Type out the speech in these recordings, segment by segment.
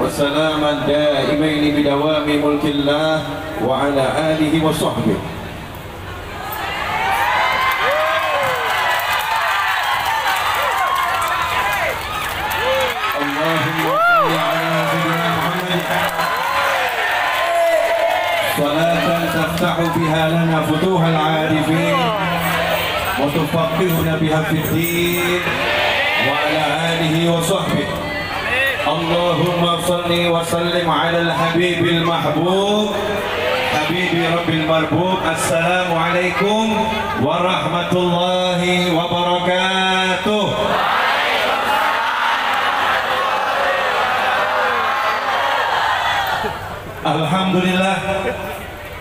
وسلاما دائمين بدوام ملك الله وعلى آله وصحبه. اللهم صل على سيدنا محمد صلاة تفتح بها لنا فتوح العارفين وتفقهنا بها في الدين وعلى آله وصحبه. اللهم صل وسلم على الحبيب المحبوب حبيب رب المربوب. السلام عليكم ورحمة الله وبركاته. Alhamdulillah,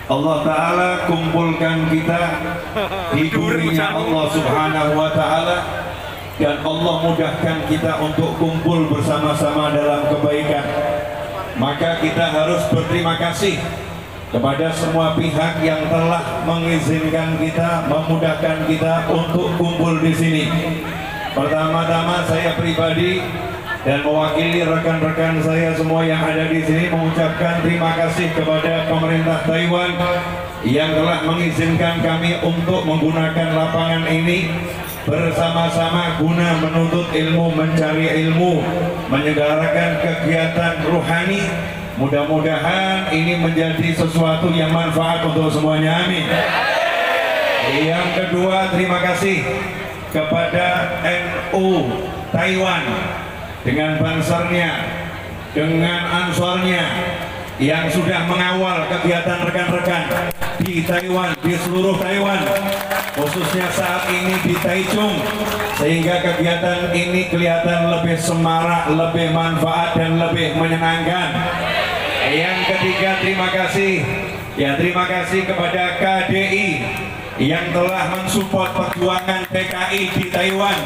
Allah Ta'ala kumpulkan kita di burinya Allah Subhanahu Wa Ta'ala, dan Allah mudahkan kita untuk kumpul bersama-sama dalam kebaikan. Maka kita harus berterima kasih kepada semua pihak yang telah mengizinkan kita, memudahkan kita untuk kumpul di sini. Pertama-tama saya pribadi dan mewakili rekan-rekan saya semua yang ada di sini mengucapkan terima kasih kepada pemerintah Taiwan yang telah mengizinkan kami untuk menggunakan lapangan ini bersama-sama guna menuntut ilmu, mencari ilmu, menyelenggarakan kegiatan ruhani. Mudah-mudahan ini menjadi sesuatu yang manfaat untuk semuanya, amin. Yang kedua, terima kasih kepada NU Taiwan dengan Bansarnya, dengan Ansornya yang sudah mengawal kegiatan rekan-rekan di Taiwan, di seluruh Taiwan, khususnya saat ini di Taichung, sehingga kegiatan ini kelihatan lebih semarak, lebih manfaat dan lebih menyenangkan. Yang ketiga, terima kasih kepada KDI yang telah mensupport perjuangan PKI di Taiwan,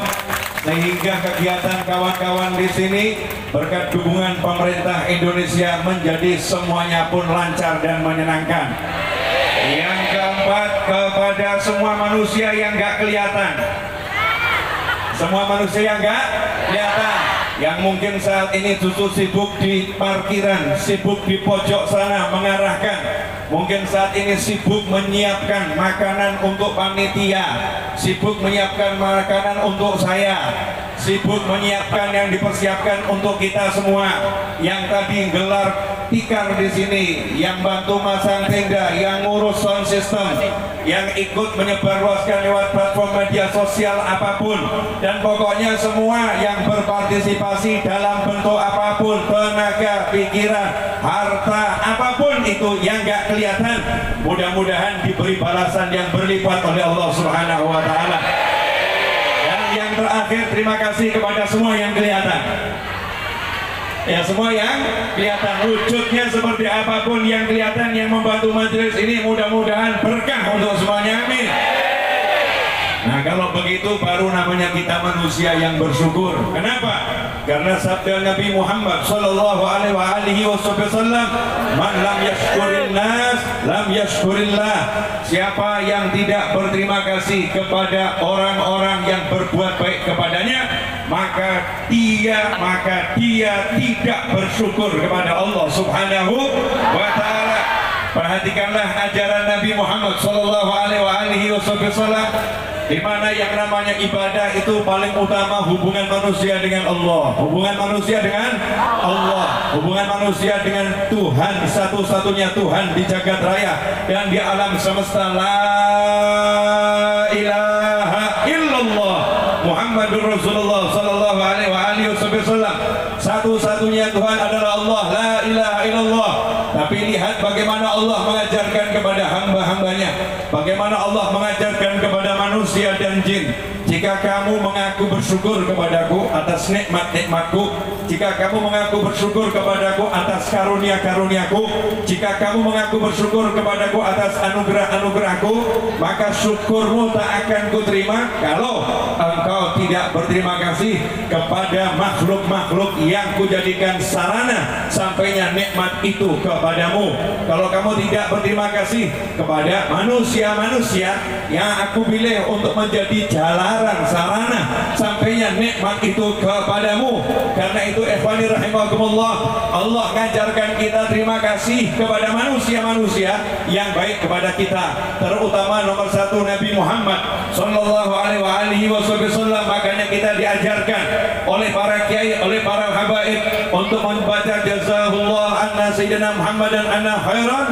sehingga kegiatan kawan-kawan di sini berkat dukungan pemerintah Indonesia menjadi semuanya pun lancar dan menyenangkan. Yang keempat, kepada semua manusia yang nggak kelihatan, yang mungkin saat ini justru sibuk di parkiran, sibuk di pojok sana mengarahkan, mungkin saat ini sibuk menyiapkan makanan untuk panitia, sibuk menyiapkan makanan untuk saya, sibuk menyiapkan yang dipersiapkan untuk kita semua, yang tadi gelar tikar di sini, yang bantu masang tenda, yang ngurus sound system, yang ikut menyebarluaskan lewat platform media sosial apapun, dan pokoknya semua yang berpartisipasi dalam bentuk apapun, tenaga, pikiran, harta, apapun itu yang gak kelihatan, mudah-mudahan diberi balasan yang berlipat oleh Allah Subhanahu Wa Ta'ala. Dan yang terakhir, terima kasih kepada semua yang kelihatan. Ya, semua yang kelihatan, wujudnya seperti apapun yang kelihatan, yang membantu majelis ini, mudah-mudahan berkah untuk semuanya, amin. Nah, kalau begitu baru namanya kita manusia yang bersyukur. Kenapa? Karena sabda Nabi Muhammad sallallahu alaihi wasallam, "Man lam yashkurin nas, lam yashkurillah." Siapa yang tidak berterima kasih kepada orang-orang yang berbuat baik kepadanya, maka dia tidak bersyukur kepada Allah Subhanahu wa Ta'ala. Perhatikanlah ajaran Nabi Muhammad sallallahu alaihi wasallam, di mana yang namanya ibadah itu paling utama hubungan manusia dengan Allah, hubungan manusia dengan Allah, hubungan manusia dengan Tuhan, satu-satunya Tuhan di jagat raya dan di alam semesta. La ilaha illallah Muhammadur Rasulullah sallallahu alaihi wasallam. Satu-satunya Tuhan adalah Allah, la ilaha illallah. Tapi lihat bagaimana Allah mengajarkan kepada hamba-hambanya, bagaimana Allah mengajarkan kepada manusia dan jin. Jika kamu mengaku bersyukur kepadaku atas nikmat-nikmatku, jika kamu mengaku bersyukur kepadaku atas karunia-karuniaku, jika kamu mengaku bersyukur kepadaku atas anugerah-anugerahku, maka syukurmu tak akan kuterima kalau engkau tidak berterima kasih kepada makhluk-makhluk yang kujadikan sarana sampainya nikmat itu kepadamu. Kalau kamu tidak berterima kasih kepada manusia-manusia yang aku pilih untuk menjadi jalaran sarang sarana sampainya nikmat itu kepadamu. Karena itu ikhwani rahimakumullah, Allah ngajarkan kita terima kasih kepada manusia-manusia yang baik kepada kita, terutama nomor satu Nabi Muhammad sallallahu alaihi wasallam. Makanya kita diajarkan oleh para kiai, oleh para habaib untuk membaca jazahullah anna sayyidina Muhammadan anna khairan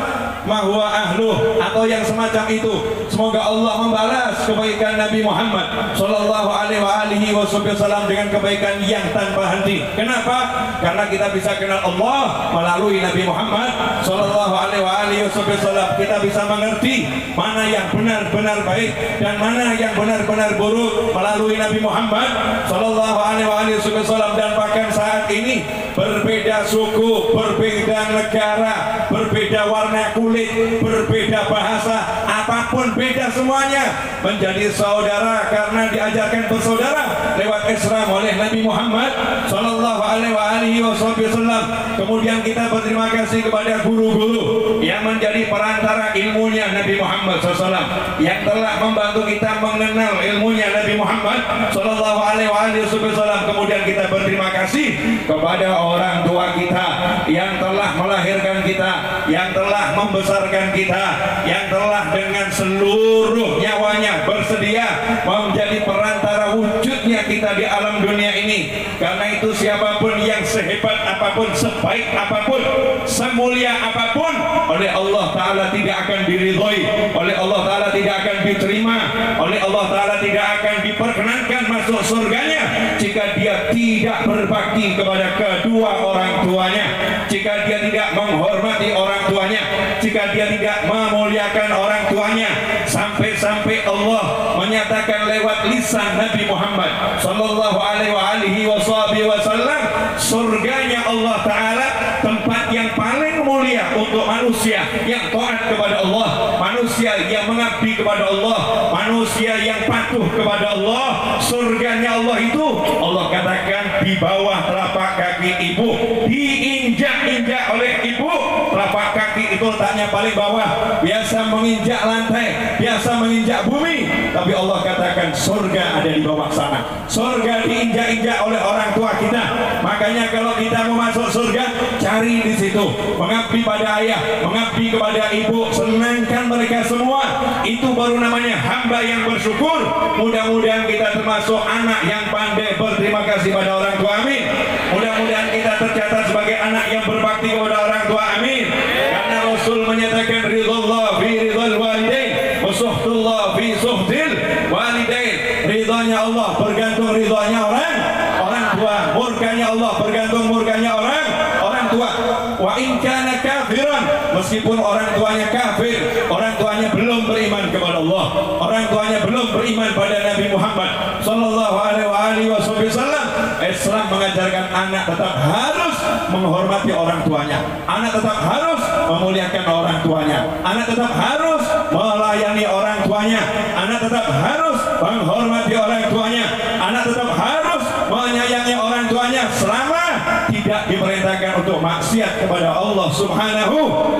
ma huwa ahluh, atau yang semacam itu. Semoga Allah membalas kebaikan Nabi Muhammad sallallahu alaihi wasallam dengan kebaikan yang tanpa henti. Kenapa? Karena kita bisa kenal Allah melalui Nabi Muhammad sallallahu alaihi wasallam. Kita bisa mengerti mana yang benar-benar baik dan mana yang benar-benar buruk melalui Nabi Muhammad sallallahu alaihi wasallam. Dan bahkan saat ini berbeda suku, berbeda negara, berbeda warna kulit, berbeda bahasa, apapun beda semuanya menjadi saudara karena diajarkan bersaudara lewat Islam oleh Nabi Muhammad sallallahu alaihi wasallam. Kemudian kita berterima kasih kepada guru-guru yang menjadi perantara ilmunya Nabi Muhammad SAW, yang telah membantu kita mengenal ilmunya Nabi Muhammad sallallahu alaihi wasallam. Kemudian kita berterima kasih kepada orang tua kita yang telah melahirkan kita, yang telah membesarkan kita, yang telah dengan seluruh nyawanya bersedia menjadi perantara wujudnya kita di alam dunia ini. Karena itu siapapun yang sehebat apapun, sebaik apapun, semulia apapun, oleh Allah Ta'ala tidak akan diridhoi, oleh Allah Ta'ala tidak akan diterima, oleh Allah Ta'ala tidak akan diperkenankan masuk surganya jika dia tidak berbakti kepada kedua orang tuanya, jika dia tidak menghormati orang tuanya, jika dia tidak memuliakan orang tuanya. Sampai-sampai Allah menyatakan lewat lisan Nabi Muhammad sallallahu alaihi wasallam, surganya Allah Ta'ala tempat yang paling mulia untuk manusia yang taat kepada Allah, manusia yang mengabdi kepada Allah, manusia yang patuh kepada Allah. Surganya Allah itu Allah katakan di bawah telapak kaki ibu, diinjak-injak oleh ibu. Telapak kaki itu letaknya paling bawah, biasa menginjak lantai, biasa menginjak bumi, tapi Allah katakan surga ada di bawah sana. Surga diinjak-injak oleh orang tua kita. Makanya kalau kita mau masuk surga, cari di situ, mengabdi pada ayah, mengabdi kepada ibu, senangkan mereka semua. Itu baru namanya hamba yang bersyukur. Mudah-mudahan kita termasuk anak yang pandai berterima kasih pada orang tua, amin. Mudah-mudahan kita tercatat sebagai anak yang berbakti kepada orang tua, amin. Karena Rasul menyatakan ridhullah fi ridhal walidain wa suhtullah fi suhtil walidain. Ridhanya Allah bergantung ridhanya orang tua, murkanya Allah bergantung murkanya orang tua. Wa in kana kafiran, meskipun orang tuanya kafir, orang tuanya belum beriman kepada Allah, orang tuanya belum beriman pada Nabi Muhammad sallallahu alaihi wasallam, Islam mengajarkan anak tetap harus menghormati orang tuanya, anak tetap harus memuliakan orang tuanya, anak tetap harus melayani orang tuanya, anak tetap harus menghormati orang tuanya, anak tetap harus menyayangi orang tuanya selama tidak diperintahkan untuk maksiat kepada Allah Subhanahu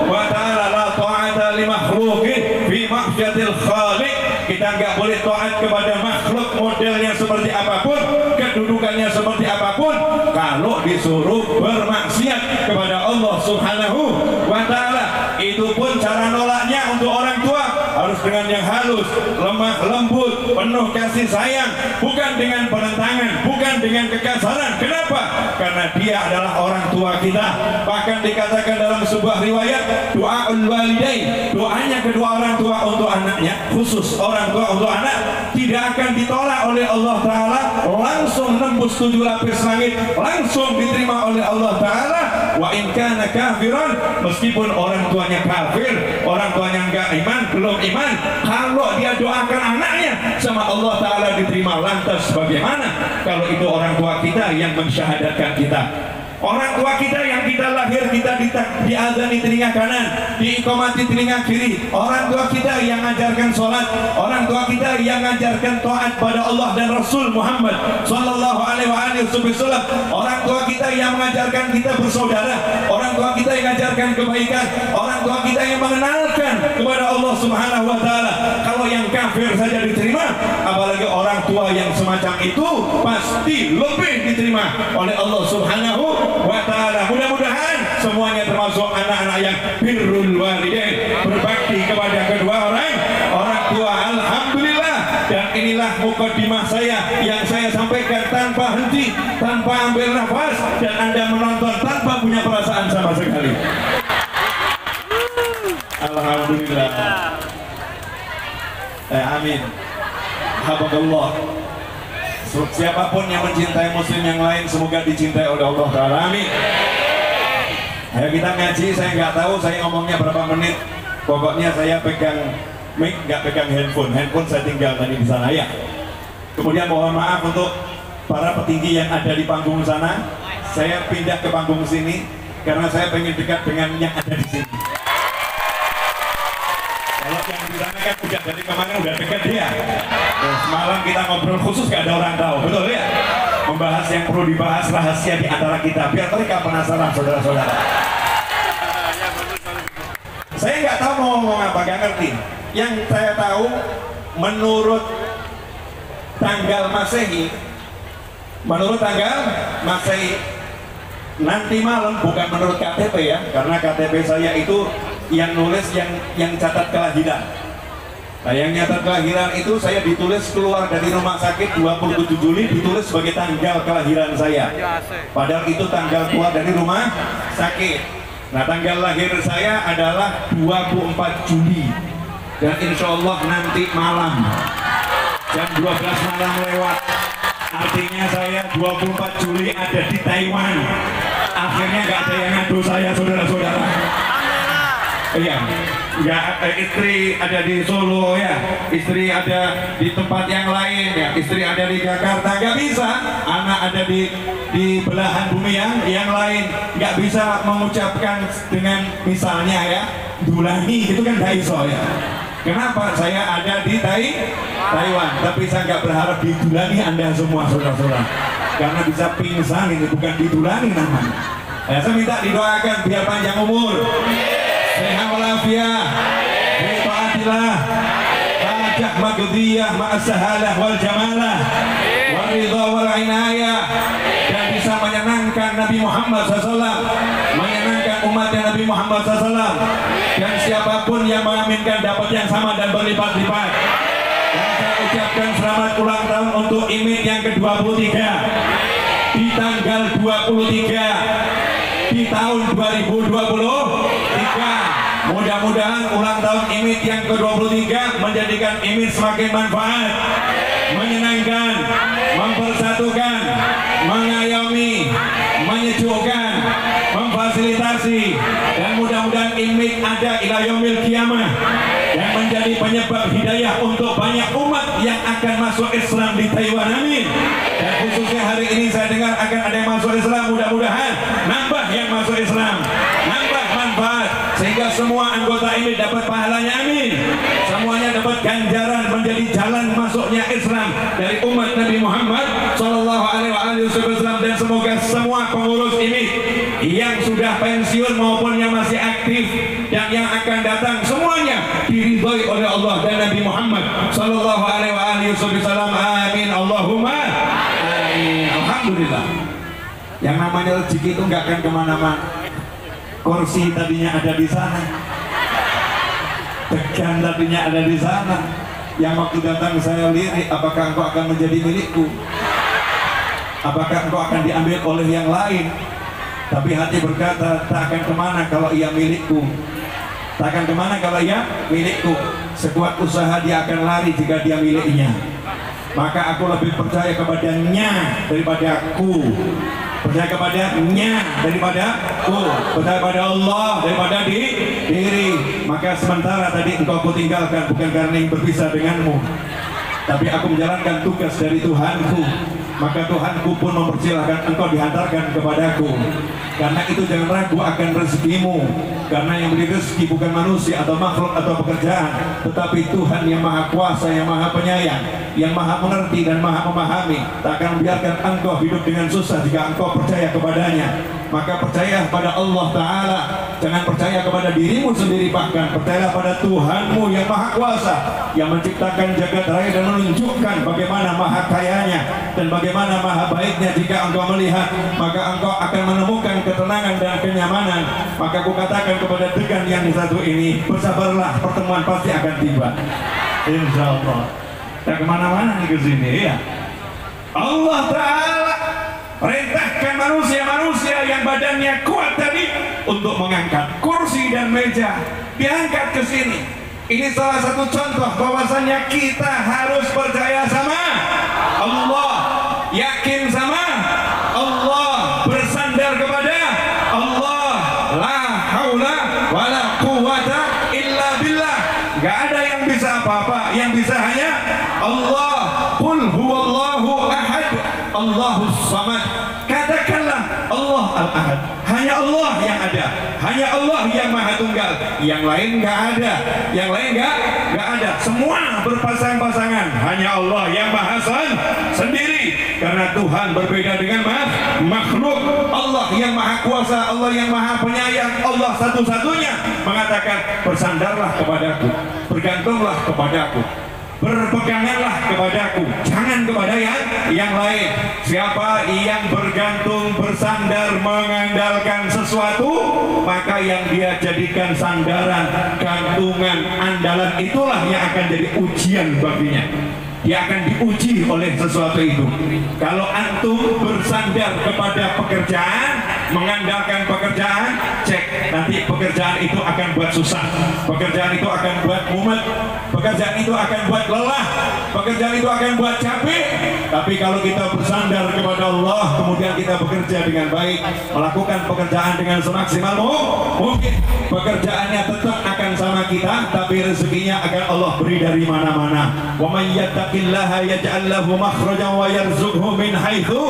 wa ta'ala. La ta'ata li makhluqin fi ma'syatil khaliq. Kita nggak boleh taat kepada makhluk modelnya seperti apapun, kedudukannya seperti apapun, kalau disuruh bermaksiat kepada Allah Subhanahu wa ta'ala. Itu pun cara nolaknya untuk orang tua harus dengan yang halus, lemah lembut, penuh kasih sayang, bukan dengan penentangan, bukan dengan kekasaran. Kenapa? Karena dia adalah orang tua kita. Bahkan dikatakan dalam sebuah riwayat, doaul walidain, doanya kedua orang tua untuk anaknya, khusus orang tua untuk anak, tidak akan ditolak oleh Allah Ta'ala, langsung nembus 7 lapis langit, langsung diterima oleh Allah Ta'ala. Wa in kana kafiran, meskipun orang tuanya kafir, orang tuanya enggak iman, belum iman, kalau dia doakan anaknya sama Allah Ta'ala diterima. Lantas bagaimana kalau itu orang tua kita yang mensyahadatkan kita? Orang tua kita yang kita lahir, kita diazani telinga kanan, diikomati telinga kiri. Orang tua kita yang mengajarkan sholat, orang tua kita yang mengajarkan taat pada Allah dan Rasul Muhammad Sallallahu Alaihi Wasallam. Orang tua kita yang mengajarkan kita bersaudara, orang tua kita yang mengajarkan kebaikan, orang tua kita yang mengenalkan kepada Allah Subhanahu Wa Taala. Kalau yang kafir saja diterima, apalagi orang tua yang semacam itu pasti lebih diterima oleh Allah Subhanahu Wa Taala. Mudah-mudahan semuanya termasuk anak-anak yang birrul walidain, berbakti kepada kedua orang tua. Alhamdulillah. Dan inilah mukadimah saya yang saya sampaikan tanpa henti, tanpa ambil nafas, dan Anda menonton tanpa punya perasaan sama sekali. Alhamdulillah. Amin. Alhamdulillah. Siapapun yang mencintai muslim yang lain semoga dicintai oleh Allah Ta'ala. Amin. Ayo kita ngaji, saya nggak tahu saya ngomongnya berapa menit. Pokoknya saya pegang mic, nggak pegang handphone. Handphone saya tinggal tadi di sana ya. Kemudian mohon maaf untuk para petinggi yang ada di panggung sana. Saya pindah ke panggung sini karena saya pengen dekat dengan yang ada di sini. Kalau yang di sana kan udah dari kemarin udah dekat dia. Semalam kita ngobrol khusus gak ada orang tahu, betul ya? Membahas yang perlu dibahas rahasia di antara kita. Biar mereka penasaran, saudara-saudara. Saya nggak tahu mau ngomong apa, nggak ngerti. Yang saya tahu, menurut tanggal Masehi, nanti malam, bukan menurut KTP ya, karena KTP saya itu yang nulis yang catat kelahiran. Nah, yang nyatat kelahiran itu saya ditulis keluar dari rumah sakit 27 Juli ditulis sebagai tanggal kelahiran saya. Padahal itu tanggal keluar dari rumah sakit. Nah, tanggal lahir saya adalah 24 Juli. Dan insya Allah nanti malam jam 12 malam lewat. Artinya saya 24 Juli ada di Taiwan. Akhirnya nggak ada yang ngadu saya, saudara-saudara. Iya, nggak, istri ada di Solo ya, istri ada di tempat yang lain ya, istri ada di Jakarta, nggak bisa. Anak ada di belahan bumi yang lain, nggak bisa mengucapkan dengan misalnya ya, Dulani itu kan Daiso ya. Kenapa? Saya ada di Taiwan, tapi saya nggak berharap didulani Anda semua saudara-saudara, karena bisa pingsan ini, bukan didulani namanya. Saya minta didoakan biar panjang umur, sehat walafiat, bitaatillah, hajah magdiyah ma'asahalah wal jamalah, wal ridha wal inayah, dan bisa menyenangkan Nabi Muhammad SAW, menyenangkan umatnya Nabi Muhammad SAW, dan siapapun yang mengaminkan dapat yang sama dan berlipat-lipat. Dan saya ucapkan selamat ulang tahun untuk IMID yang ke-23 di tanggal 23 di tahun 2023. Mudah-mudahan ulang tahun IMID yang ke-23 menjadikan IMID semakin manfaat, menyenangkan, mempersatukan, mengayomi, menyejukkan, memfasilitasi, dan mudah-mudahan IMID ada ila yaumil qiyamah dan menjadi penyebab hidayah untuk banyak umat yang akan masuk Islam di Taiwan. Amin. Dan khususnya hari ini saya dengar akan ada yang masuk Islam, mudah-mudahan nambah yang masuk Islam, nambah manfaat sehingga semua anggota ini dapat pahalanya. Amin. Semuanya dapat ganjaran menjadi jalan masuknya Islam dari umat Nabi Muhammad Sallallahu Alaihi Wasallam. Dan semoga semua pengurus ini yang sudah pensiun maupun yang masih aktif dan yang akan datang semuanya diridhoi oleh Allah dan Nabi Muhammad Sallallahu Alaihi Wasallam. Amin. Allahumma amin. Alhamdulillah. Yang namanya rezeki itu nggak akan kemana-mana. Kursi tadinya ada di sana, tekan tadinya ada di sana. Yang waktu datang saya lirik, apakah engkau akan menjadi milikku? Apakah engkau akan diambil oleh yang lain? Tapi hati berkata, tak akan kemana kalau ia milikku. Tak akan kemana kalau ia milikku. Sekuat usaha dia akan lari jika dia miliknya. Maka aku lebih percaya kepadanya daripada aku. Percaya kepadanya daripada percaya pada Allah daripada diri. Maka sementara tadi engkau aku tinggalkan bukan karena ingin berpisah denganmu, tapi aku menjalankan tugas dari Tuhanku. maka Tuhanku pun mempersilahkan engkau dihantarkan kepadaku. Karena itu jangan ragu akan rezekimu, karena yang beri rezeki bukan manusia atau makhluk atau pekerjaan, tetapi Tuhan yang maha kuasa, yang maha penyayang, yang maha mengerti dan maha memahami. Tak akan membiarkan engkau hidup dengan susah jika engkau percaya kepadanya. Maka percaya pada Allah Ta'ala, jangan percaya kepada dirimu sendiri, bahkan percayalah pada Tuhanmu yang maha kuasa, yang menciptakan jagat raya dan menunjukkan bagaimana maha kayanya dan bagaimana maha baiknya. Jika engkau melihat, maka engkau akan menemukan ketenangan dan kenyamanan. Maka aku katakan kepada degan yang satu ini, bersabarlah, pertemuan pasti akan tiba, insya Allah. Tak kemana-mana nih ke sini ya. Allah Ta'ala perintahkan manusia-manusia yang badannya kuat tadi untuk mengangkat kursi dan meja, diangkat ke sini. Ini salah satu contoh bahwasanya kita harus percaya sama Allah, yakin sama Allah, bersandar kepada Allah. La haula wala quwwata illa billah. Gak ada yang bisa apa-apa, yang bisa hanya Allah. Qul huwallahu ahad, Allahus samad. Katakanlah Allah al-ahad, hanya Allah yang ada, hanya Allah yang maha tunggal, yang lain nggak ada, yang lain nggak ada, semua berpasang-pasangan, hanya Allah yang maha sendiri. Karena Tuhan berbeda dengan makhluk. Allah yang maha kuasa, Allah yang maha penyayang, Allah satu-satunya mengatakan, bersandarlah kepadaku, bergantunglah kepadaku, berpeganganlah kepadaku, jangan kepada yang lain. Siapa yang bergantung, bersandar, mengandalkan sesuatu, maka yang dia jadikan sandaran, gantungan, andalan, itulah yang akan jadi ujian baginya. Dia akan diuji oleh sesuatu itu. Kalau antum bersandar kepada pekerjaan, mengandalkan pekerjaan, cek nanti pekerjaan itu akan buat susah, pekerjaan itu akan buat mumet, pekerjaan itu akan buat lelah, pekerjaan itu akan buat capek. Tapi kalau kita bersandar kepada Allah, kemudian kita bekerja dengan baik, melakukan pekerjaan dengan semaksimal mungkin, pekerjaannya tetap akan sama kita, tapi rezekinya akan Allah beri dari mana-mana. Wa may yattaqillaha yaj'al lahu makhrajan wa yarzuqhu min haitsu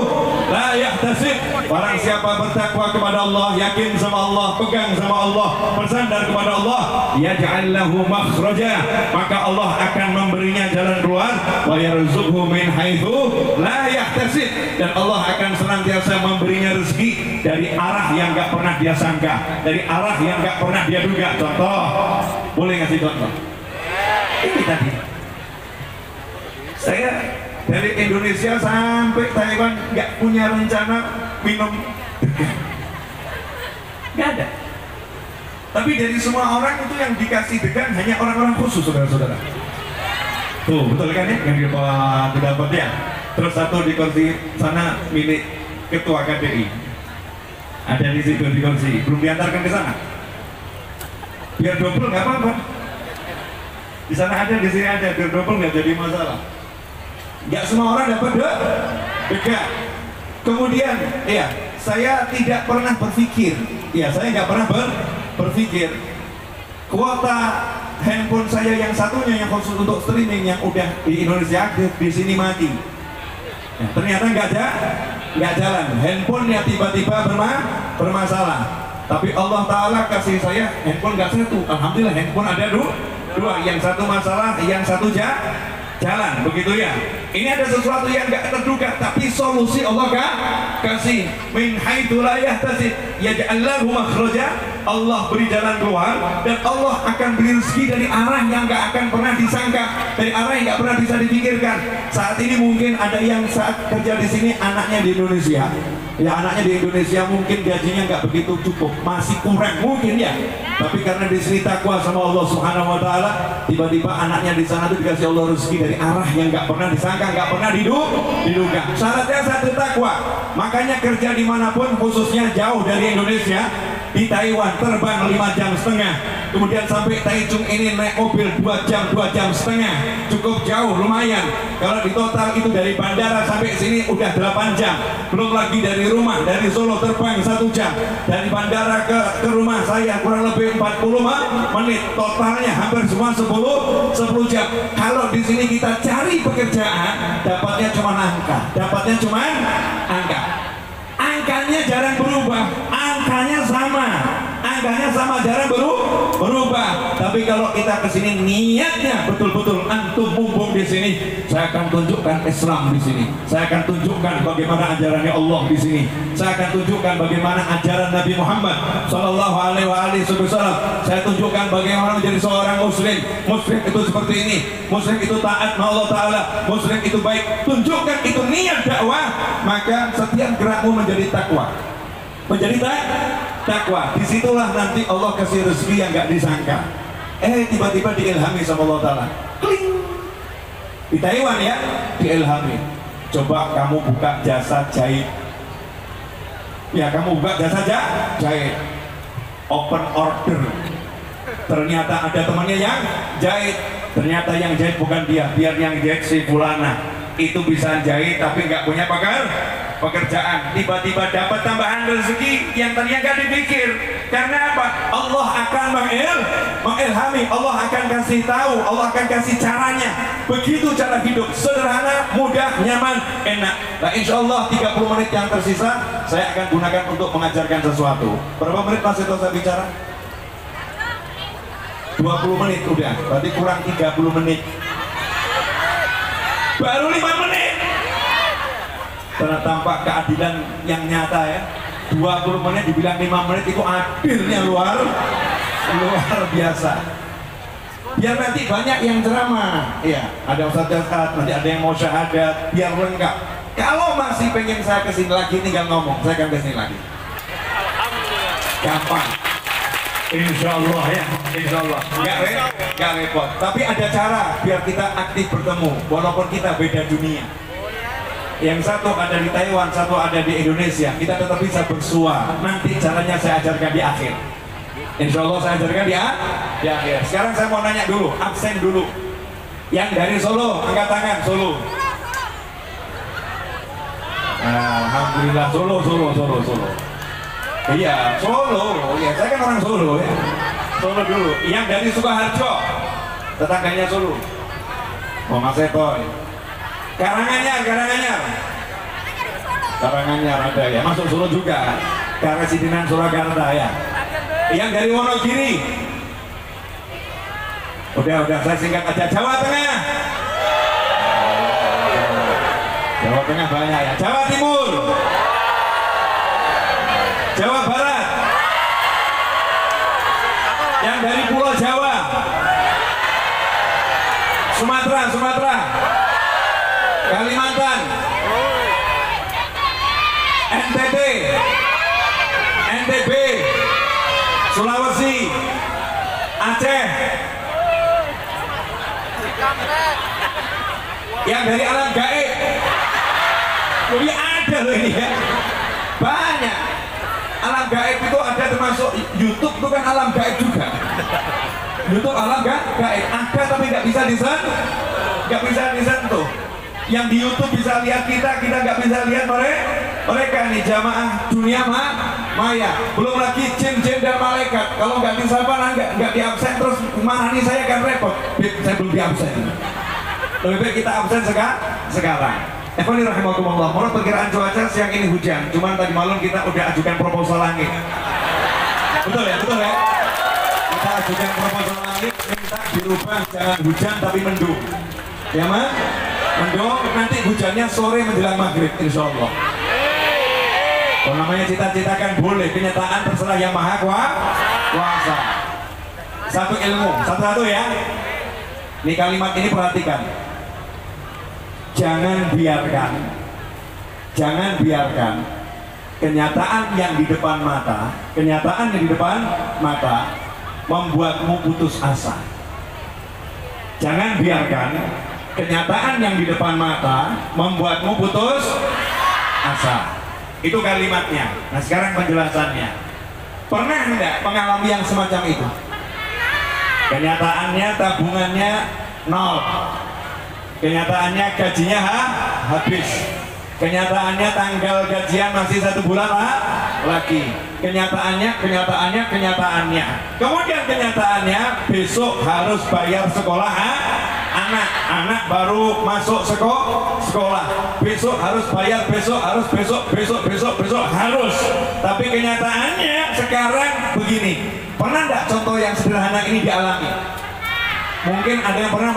la yahtasib. Barang siapa bertakwa kepada Allah, yakin sama Allah, pegang sama Allah, bersandar kepada Allah, yaj'al lahu makhraja, maka Allah akan memberinya jalan keluar, wa yarzuqhu min haitsu la yahtasib, dan Allah akan senantiasa memberinya rezeki dari arah yang enggak pernah dia sangka, dari arah yang enggak pernah dia duga. Contoh, boleh ngasih contoh? Ini tadi saya dari Indonesia sampai Taiwan nggak punya rencana minum degan, nggak ada. Tapi dari semua orang itu yang dikasih degan hanya orang-orang khusus, saudara-saudara. Tuh betul kan ya, yang dapat ya. Terus satu di kursi sana milik ketua KDI, ada di situ di kursi, belum diantarkan ke sana. Biar double nggak apa-apa. Di sana ada, di sini ada, biar double nggak jadi masalah. Nggak semua orang dapat degan. Kemudian, ya, saya tidak pernah berpikir, ya, saya nggak pernah berpikir kuota handphone saya yang satunya yang khusus untuk streaming yang udah di Indonesia aktif, di sini mati. Ya, ternyata nggak jalan. Handphonenya tiba-tiba bermasalah. Tapi Allah Ta'ala kasih saya handphone nggak satu. Alhamdulillah handphone ada dua. Yang satu masalah, yang satu jalan, begitu ya. Ini ada sesuatu yang nggak terduga, tapi solusi Allah kasih. Min haitsu la yahtasib yaj'al lahu makhraja, Allah beri jalan keluar, dan Allah akan beri rezeki dari arah yang nggak akan pernah disangka, dari arah yang nggak pernah bisa dipikirkan. Saat ini mungkin ada yang saat kerja di sini anaknya di Indonesia, ya anaknya di Indonesia mungkin gajinya nggak begitu cukup, masih kurang mungkin ya. Tapi karena di sini takwa sama Allah Subhanahu Wa Taala, tiba-tiba anaknya di sana tuh dikasih Allah rezeki dari arah yang nggak pernah disangka, nggak pernah diduga. Syaratnya satu, takwa. Makanya kerja dimanapun, khususnya jauh dari Indonesia, di Taiwan terbang 5,5 jam, kemudian sampai Taichung ini naik mobil 2 jam 2,5 jam, cukup jauh lumayan. Kalau di total itu dari bandara sampai sini udah 8 jam, belum lagi dari rumah, dari Solo terbang 1 jam, dari bandara ke rumah saya kurang lebih 40 menit, totalnya hampir semua 10 jam. Kalau di sini kita cari pekerjaan, dapatnya cuma angka, angkanya jarang berubah, angkanya sama jarang berubah. Tapi kalau kita kesini niatnya betul-betul antum mumpung di sini, saya akan tunjukkan Islam di sini, saya akan tunjukkan bagaimana ajarannya Allah di sini, saya akan tunjukkan bagaimana ajaran Nabi Muhammad Sallallahu Alaihi Wasallam. Saya tunjukkan bagaimana menjadi seorang muslim. Muslim itu seperti ini, muslim itu taat sama Allah Taala, muslim itu baik. Tunjukkan itu niat dakwah, maka setiap gerakmu menjadi takwa, takwa. Disitulah nanti Allah kasih rezeki yang nggak disangka. Tiba-tiba diilhami sama Allah Taala. Kling. Di Taiwan ya, diilhami. Coba kamu buka jasa jahit. Ya, kamu buka jasa jahit. Open order. Ternyata ada temannya yang jahit. Ternyata yang jahit bukan dia, biar yang jahit si fulana. Itu bisa jahit tapi nggak punya pekerjaan. Tiba-tiba dapat tambahan rezeki yang tadinya nggak dipikir. Karena apa? Allah akan mengilhami, Allah akan kasih tahu, Allah akan kasih caranya. Begitu cara hidup, sederhana, mudah, nyaman, enak. Nah, insya Allah 30 menit yang tersisa saya akan gunakan untuk mengajarkan sesuatu. Berapa menit Mas Seto saya bicara? 20 menit udah, berarti kurang 30 menit. Baru 5 menit. Karena tampak keadilan yang nyata ya. 20 menit dibilang 5 menit itu adilnya luar biasa. Biar nanti banyak yang ceramah. Iya, ada ustadz, nanti ada yang mau syahadat, biar lengkap. Kalau masih pengen saya kesini lagi, tinggal ngomong, saya akan kesini lagi. Gampang. Insya Allah ya, insya Allah. Nggak repot. Tapi ada cara biar kita aktif bertemu, walaupun kita beda dunia. Yang satu ada di Taiwan, satu ada di Indonesia. Kita tetap bisa bersua. Nanti caranya saya ajarkan di akhir. Insya Allah saya ajarkan di akhir. Sekarang saya mau nanya dulu, absen dulu. Yang dari Solo, angkat tangan. Solo. Alhamdulillah, Solo. Iya, Solo. Iya, saya kan orang Solo ya. Solo dulu. Yang dari Sukoharjo, tetangganya Solo. Oh, Mas Seto. Karanganyar ada ya. Masuk Solo juga. Karesidenan Surakarta ya. Yang dari Wonogiri. Udah saya singkat aja. Jawa Tengah. Jawa Tengah banyak ya. Jawa Timur. Jawa Barat. Yang dari Pulau Jawa. Sumatera. Kalimantan. NTB. Sulawesi. Aceh. Yang dari alam gaib. Jadi ada loh ini ya. Banyak. Alam gaib itu ada, termasuk YouTube itu kan alam gaib juga. YouTube alam gaib ada tapi nggak bisa disentuh. Yang di YouTube bisa lihat kita nggak bisa lihat mereka nih, jamaah dunia maya. Belum lagi jin dan malaikat. Kalau nggak disapa, nggak diabsen, terus mana nih saya akan repot. Saya belum diabsen. Lebih baik kita absen sekarang. Ikhwani rahimakumullah. Menurut perkiraan cuaca siang ini hujan. Cuman tadi malam kita udah ajukan proposal langit. Betul ya? Kita ajukan proposal langit, minta dirubah jangan hujan tapi mendung. Ya man? Mendung, nanti hujannya sore menjelang maghrib insya Allah. Kalau namanya cita-cita kan boleh, kenyataan terserah yang maha kuasa. Satu ilmu, satu-satu ya. Ini kalimat ini perhatikan. Jangan biarkan kenyataan yang di depan mata membuatmu putus asa. Jangan biarkan kenyataan yang di depan mata membuatmu putus asa. Itu kalimatnya. Nah, sekarang penjelasannya. Pernah enggak mengalami yang semacam itu? Kenyataannya tabungannya nol, kenyataannya gajinya habis, kenyataannya tanggal gajian masih 1 bulan lagi, kenyataannya. Kemudian kenyataannya besok harus bayar sekolah anak baru masuk sekolah, besok harus bayar, besok harus. Tapi kenyataannya sekarang begini. Pernah enggak contoh yang sederhana ini dialami? Mungkin ada yang pernah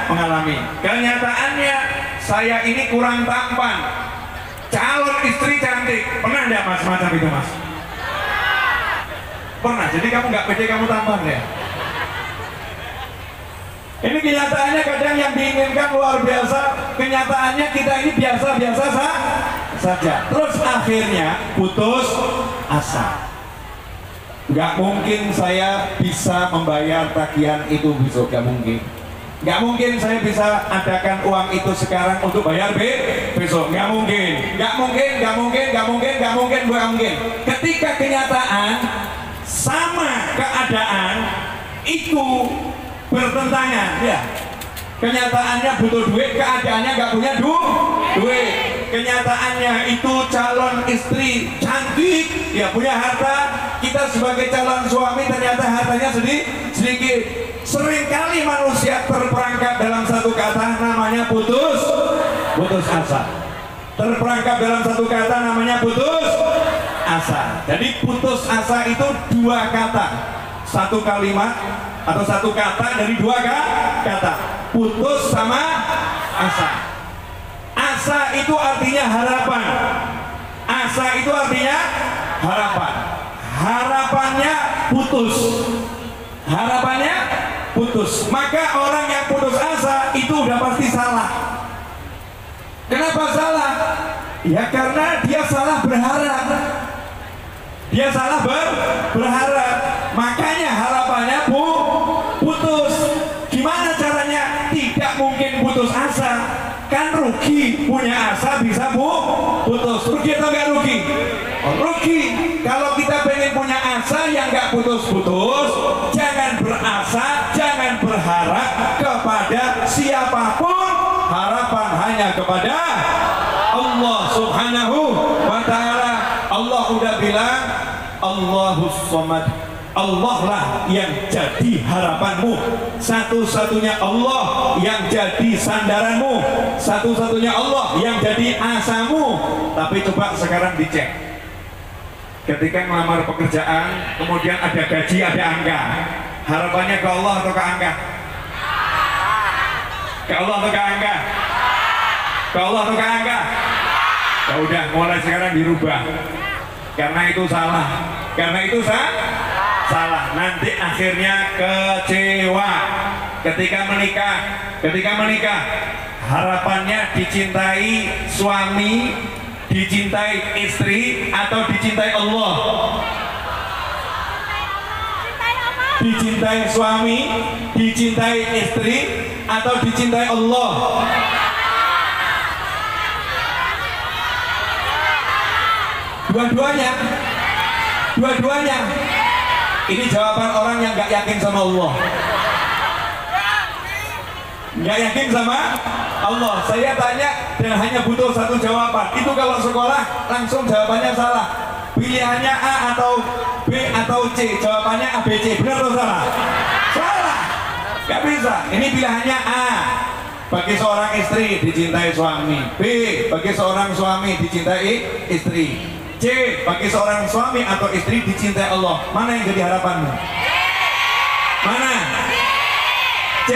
mengalami. Kenyataannya saya ini kurang tampan, calon istri cantik. Pernah enggak mas macam itu mas? Pernah. Jadi kamu nggak pede kamu tampan ya? Ini kenyataannya kadang yang diinginkan luar biasa, kenyataannya kita ini biasa-biasa saja. Terus akhirnya putus asa. Gak mungkin saya bisa membayar tagihan itu besok, gak mungkin. Gak mungkin saya bisa adakan uang itu sekarang untuk bayar besok, gak mungkin. Ketika kenyataan sama keadaan itu bertentangan, ya. Kenyataannya butuh duit, keadaannya nggak punya duit. Kenyataannya itu calon istri cantik, ya punya harta. Kita sebagai calon suami ternyata hartanya sedikit. Seringkali manusia terperangkap dalam satu kata namanya putus asa. Terperangkap dalam satu kata namanya putus asa. Jadi putus asa itu 2 kata, 1 kalimat atau 1 kata dari 2 kata. Putus sama asa. Asa itu artinya harapan. Asa itu artinya harapan. Harapannya putus. Harapannya putus. Maka orang yang putus asa itu udah pasti salah. Kenapa salah? Ya karena dia salah berharap. Dia salah berharap. Makanya harapannya putus. Gimana caranya? Tidak mungkin putus asa. Kan rugi, punya asa bisa putus. Rugi atau nggak rugi? Rugi. Kalau kita pengen punya asa yang nggak putus-putus, jangan berasa, jangan berharap kepada siapapun. Harapan hanya kepada Allah Subhanahu wa ta'ala. Allah udah bilang Allahus Samad. Allah lah yang jadi harapanmu, satu-satunya Allah yang jadi sandaranmu, satu-satunya Allah yang jadi asamu. Tapi coba sekarang dicek, ketika melamar pekerjaan kemudian ada gaji, ada angka, harapannya ke Allah atau ke angka? Ke Allah atau ke angka? Ke Allah atau ke angka? Ya udah, mulai sekarang dirubah, karena itu salah, karena itu salah. Nanti akhirnya kecewa ketika menikah. Harapannya dicintai suami, dicintai istri, atau dicintai Allah? Dicintai suami, dicintai istri, atau dicintai Allah? Dua-duanya. Ini jawaban orang yang gak yakin sama Allah. Gak yakin sama Allah. Saya tanya dan hanya butuh 1 jawaban. Itu kalau sekolah langsung jawabannya salah. Pilihannya A atau B atau C. Jawabannya A, B, C. Benar atau salah? Salah. Gak bisa. Ini pilihannya A. Bagi seorang istri dicintai suami. B. Bagi seorang suami dicintai istri. C. Bagi seorang suami atau istri dicintai Allah. Mana yang jadi harapanmu? Mana? C.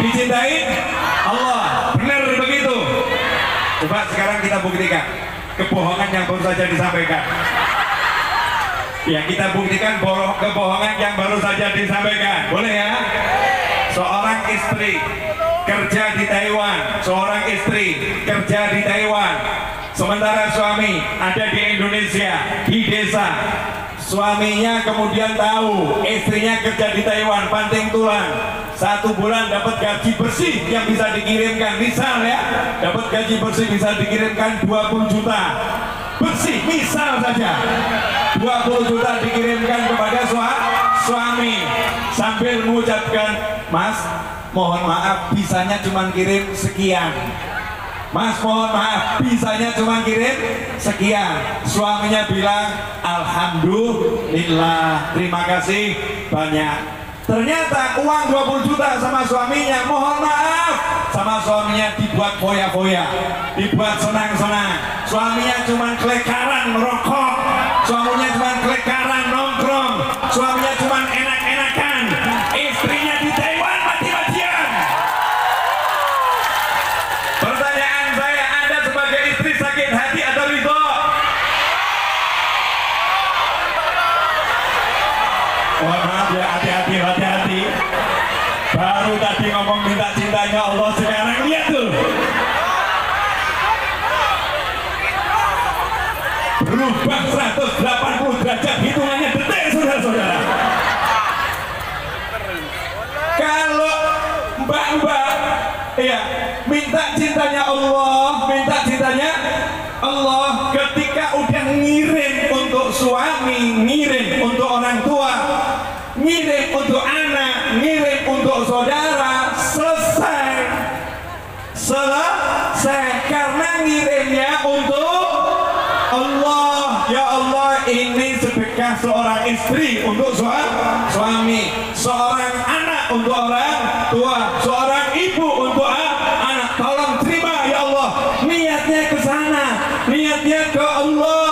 Dicintai Allah. Benar begitu? Coba sekarang kita buktikan kebohongan yang baru saja disampaikan. Ya, kita buktikan kebohongan yang baru saja disampaikan. Boleh ya? Seorang istri kerja di Taiwan, seorang istri kerja di Taiwan, sementara suami ada di Indonesia, di desa. Suaminya kemudian tahu istrinya kerja di Taiwan, banting tulang. 1 bulan dapat gaji bersih yang bisa dikirimkan, misal ya, dapat gaji bersih bisa dikirimkan 20 juta bersih, misal saja 20 juta dikirimkan kepada suami sambil mengucapkan, Mas, mohon maaf bisanya cuma kirim sekian. Mas, mohon maaf bisanya cuma kirim sekian. Suaminya bilang, alhamdulillah, terima kasih banyak. Ternyata uang 20 juta sama suaminya, mohon maaf, sama suaminya dibuat foya-foya, dibuat senang-senang. Suaminya cuma kelekaran merokok, suaminya cuma kelekaran nongkrong, suaminya cuma enak-enakan, istrinya di Taiwan mati-matian. Pertanyaan saya, Anda sebagai istri sakit hati atau ridho? Mohon maaf ya, hati-hati. Baru tadi ngomong minta cintanya Allah, sekarang lihat tuh. Berubah 180 derajat, hitungannya detik, saudara-saudara. Kalau mbak-mbak ya minta cintanya Allah, ketika udah ngirim untuk suami, ngirim untuk orang tua, ngirim untuk anak, ngirim untuk saudara, selesai karena ngirimnya untuk Allah. Ya Allah, ini sedekah seorang istri untuk suami, seorang anak untuk orang tua, seorang ibu untuk anak. Tolong terima ya Allah, niatnya ke sana, niatnya ke Allah.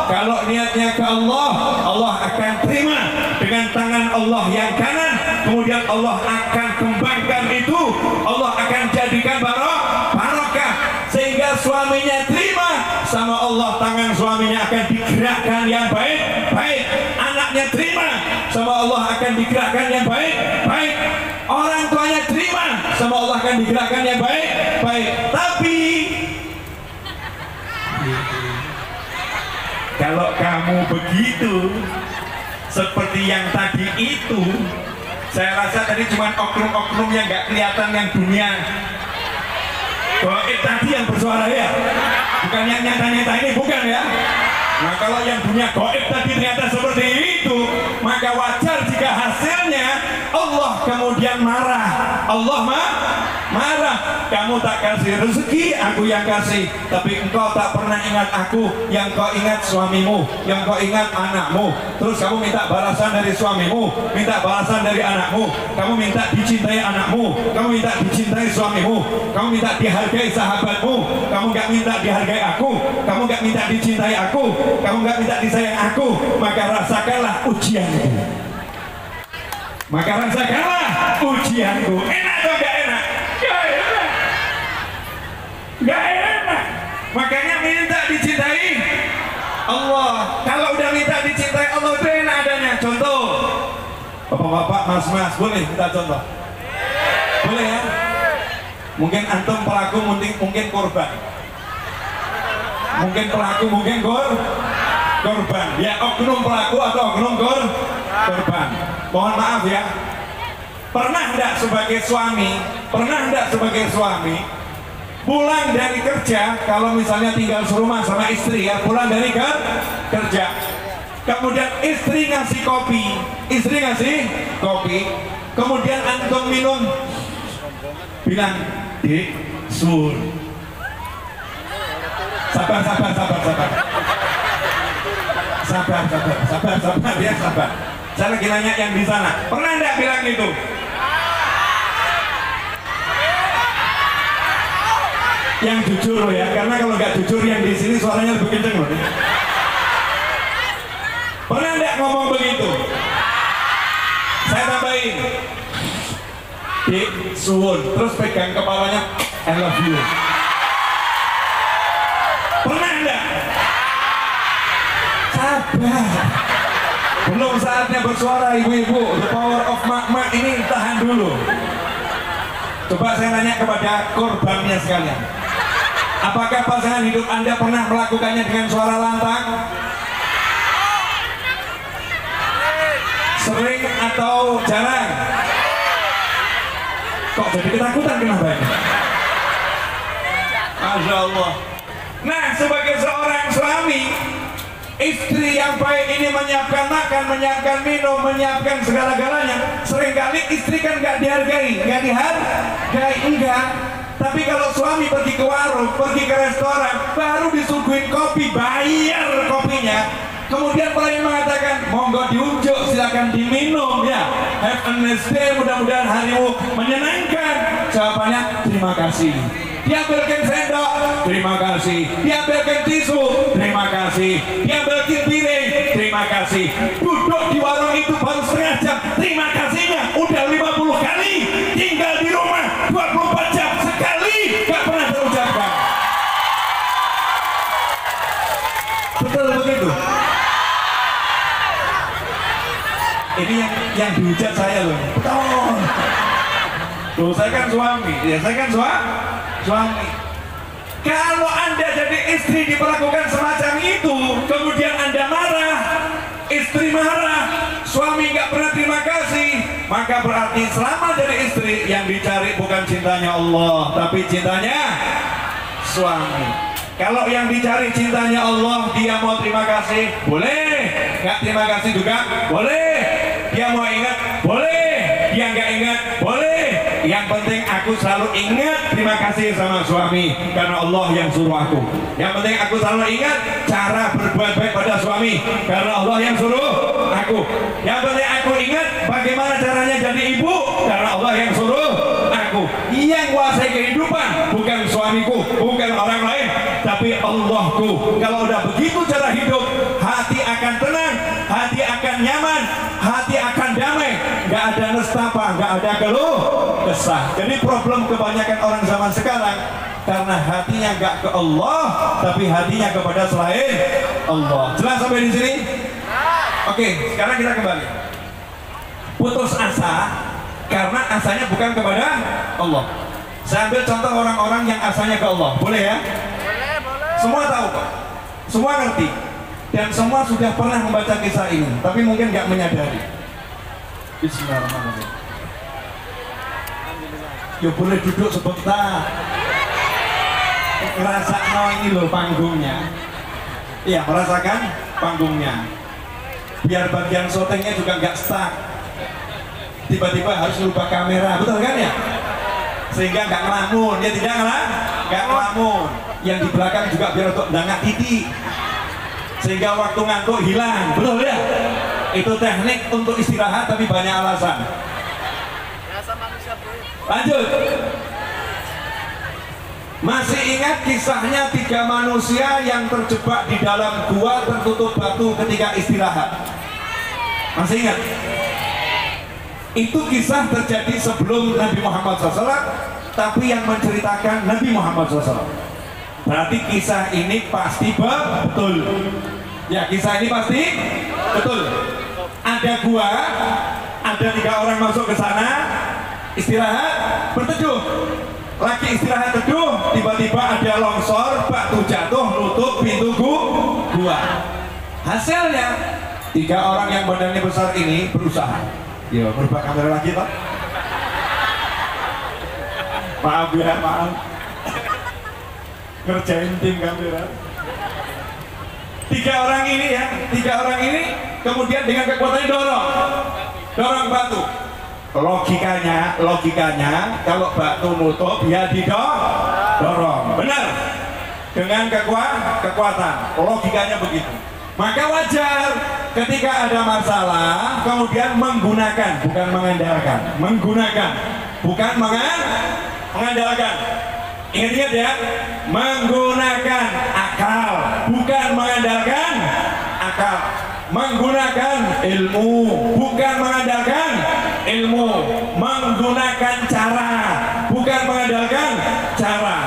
Kalau niatnya ke Allah, Allah akan terima dengan tangan Allah yang kanan, kemudian Allah akan kembangkan itu, Allah akan jadikan barokah, sehingga suaminya terima sama Allah, tangan suaminya akan digerakkan yang baik, anaknya terima sama Allah akan digerakkan yang baik, orang tuanya terima sama Allah akan digerakkan yang baik. Tapi kalau kamu begitu seperti yang tadi itu, saya rasa tadi cuma oknum-oknum yang nggak kelihatan yang dunia goib tadi yang bersuara ya, bukan yang nyata-nyata ini, bukan ya. Nah kalau yang dunia goib tadi ternyata seperti itu, maka wajar jika hasilnya Allah kemudian marah. Allah marah, kamu tak kasih rezeki, aku yang kasih, tapi engkau tak pernah ingat aku, yang kau ingat suamimu, yang kau ingat anakmu. Terus kamu minta balasan dari suamimu, minta balasan dari anakmu, kamu minta dicintai anakmu, kamu minta dicintai suamimu, kamu minta dihargai sahabatmu, kamu gak minta dihargai aku, kamu gak minta dicintai aku, kamu gak minta disayang aku. Maka rasakanlah ujianku, enak atau gak enak? Gak enak. Makanya minta dicintai Allah. Kalau udah minta dicintai Allah itu enak adanya. Contoh, bapak-bapak, mas-mas, boleh kita contoh? Boleh ya? Mungkin antum pelaku, mungkin korban. Mungkin pelaku, mungkin korban. Ya oknum pelaku atau oknum korban. Mohon maaf ya. Pernah enggak sebagai suami pulang dari kerja, kalau misalnya tinggal serumah sama istri ya, pulang dari kerja, kemudian istri ngasih kopi, kemudian antum minum, bilang, Dek, sur, sabar ya, sabar. Saya lagi nanya yang di sana, pernah enggak bilang gitu? Yang jujur loh ya, karena kalau nggak jujur yang di sini suaranya lebih kenceng loh. Pernah nggak ngomong begitu? Saya tambahin, Dik, suwun, terus pegang kepalanya, I love you. Pernah nggak? Sabar, belum saatnya bersuara ibu-ibu. The power of mak-mak ini tahan dulu. Coba saya nanya kepada korbannya sekalian, apakah pasangan hidup Anda pernah melakukannya dengan suara lantang? Sering atau jarang? Kok jadi ketakutan, kenapa ini? Masya Allah. Nah, sebagai seorang suami, Istri yang baik ini menyiapkan makan, menyiapkan minum, menyiapkan segala-galanya. Seringkali istri kan nggak dihargai, nggak dihargai, enggak. Tapi kalau suami pergi ke warung, pergi ke restoran, baru disuguhin kopi, bayar kopinya, kemudian pelayan mengatakan, monggo diunjuk, silakan diminum ya. Have a nice day, mudah-mudahan harimu menyenangkan. Jawabannya, terima kasih. Diambilkan sendok, terima kasih. Diambilkan tisu, terima kasih. Diambilkan piring, terima kasih. Duduk di warung itu baru setengah jam, terima kasihnya udah 50 kali. Tinggal di rumah 24 jam sekali gak pernah terucapkan. Betul begitu? Ini yang dihujat saya loh. Betul. Tuh, saya kan suami, ya saya kan suami. Kalau Anda jadi istri diperlakukan semacam itu, kemudian Anda marah, istri marah, suami nggak pernah terima kasih, maka berarti selama jadi istri yang dicari bukan cintanya Allah, tapi cintanya suami. Kalau yang dicari cintanya Allah, dia mau terima kasih, boleh. Nggak terima kasih juga, boleh. Dia mau ingat, boleh. Dia nggak ingat, boleh. Yang penting aku selalu ingat terima kasih sama suami, karena Allah yang suruh aku. Yang penting aku selalu ingat cara berbuat baik pada suami, karena Allah yang suruh aku. Yang penting aku ingat bagaimana caranya jadi ibu, karena Allah yang suruh aku. Yang kuasai kehidupan bukan suamiku, bukan orang lain, tapi Allahku. Kalau udah begitu cara hidup, hati akan tenang, hati akan nyaman, hati akan damai, nggak ada nestapa, nggak ada keluh kesah. Jadi problem kebanyakan orang zaman sekarang karena hatinya nggak ke Allah, tapi hatinya kepada selain Allah. Jelas sampai di sini? Oke, sekarang kita kembali. Putus asa karena asanya bukan kepada Allah. Saya ambil contoh orang-orang yang asanya ke Allah, boleh ya? Boleh. Semua tahu kok, semua ngerti, dan semua sudah pernah membaca kisah ini, tapi mungkin nggak menyadari. Bismillahirrahmanirrahim. Ya boleh duduk sebentar. Merasakan ini loh panggungnya. Iya, merasakan panggungnya. Biar bagian syutingnya juga nggak stuck. Tiba-tiba harus merubah kamera, betul kan ya? Sehingga nggak ngelamun, dia tidak nggak ngelamun. Yang di belakang juga biar untuk dangak titik. Sehingga waktu ngantuk hilang, betul ya? Itu teknik untuk istirahat tapi banyak alasan. Lanjut. Masih ingat kisahnya 3 manusia yang terjebak di dalam gua tertutup batu ketika istirahat? Masih ingat? Itu kisah terjadi sebelum Nabi Muhammad SAW, tapi yang menceritakan Nabi Muhammad SAW. Berarti kisah ini pasti betul. Ya, kisah ini pasti betul. Ada gua, ada 3 orang masuk ke sana, istirahat, berteduh. Lagi istirahat teduh, tiba-tiba ada longsor, batu jatuh, nutup pintu gua. Hasilnya 3 orang yang badannya besar ini berusaha. Ya, berubah kamera lagi Pak. Maaf ya, maaf. Ngerjain tim kamera. 3 orang ini ya, 3 orang ini kemudian dengan kekuatannya dorong batu. Logikanya kalau batu nutup ya didorong, benar? Dengan kekuatan, logikanya begitu. Maka wajar ketika ada masalah kemudian menggunakan, bukan mengandalkan, menggunakan, bukan mengandalkan. Ingat-ingat ya, menggunakan akal, bukan mengandalkan akal. Menggunakan ilmu, bukan mengandalkan ilmu. Menggunakan cara, bukan mengandalkan cara.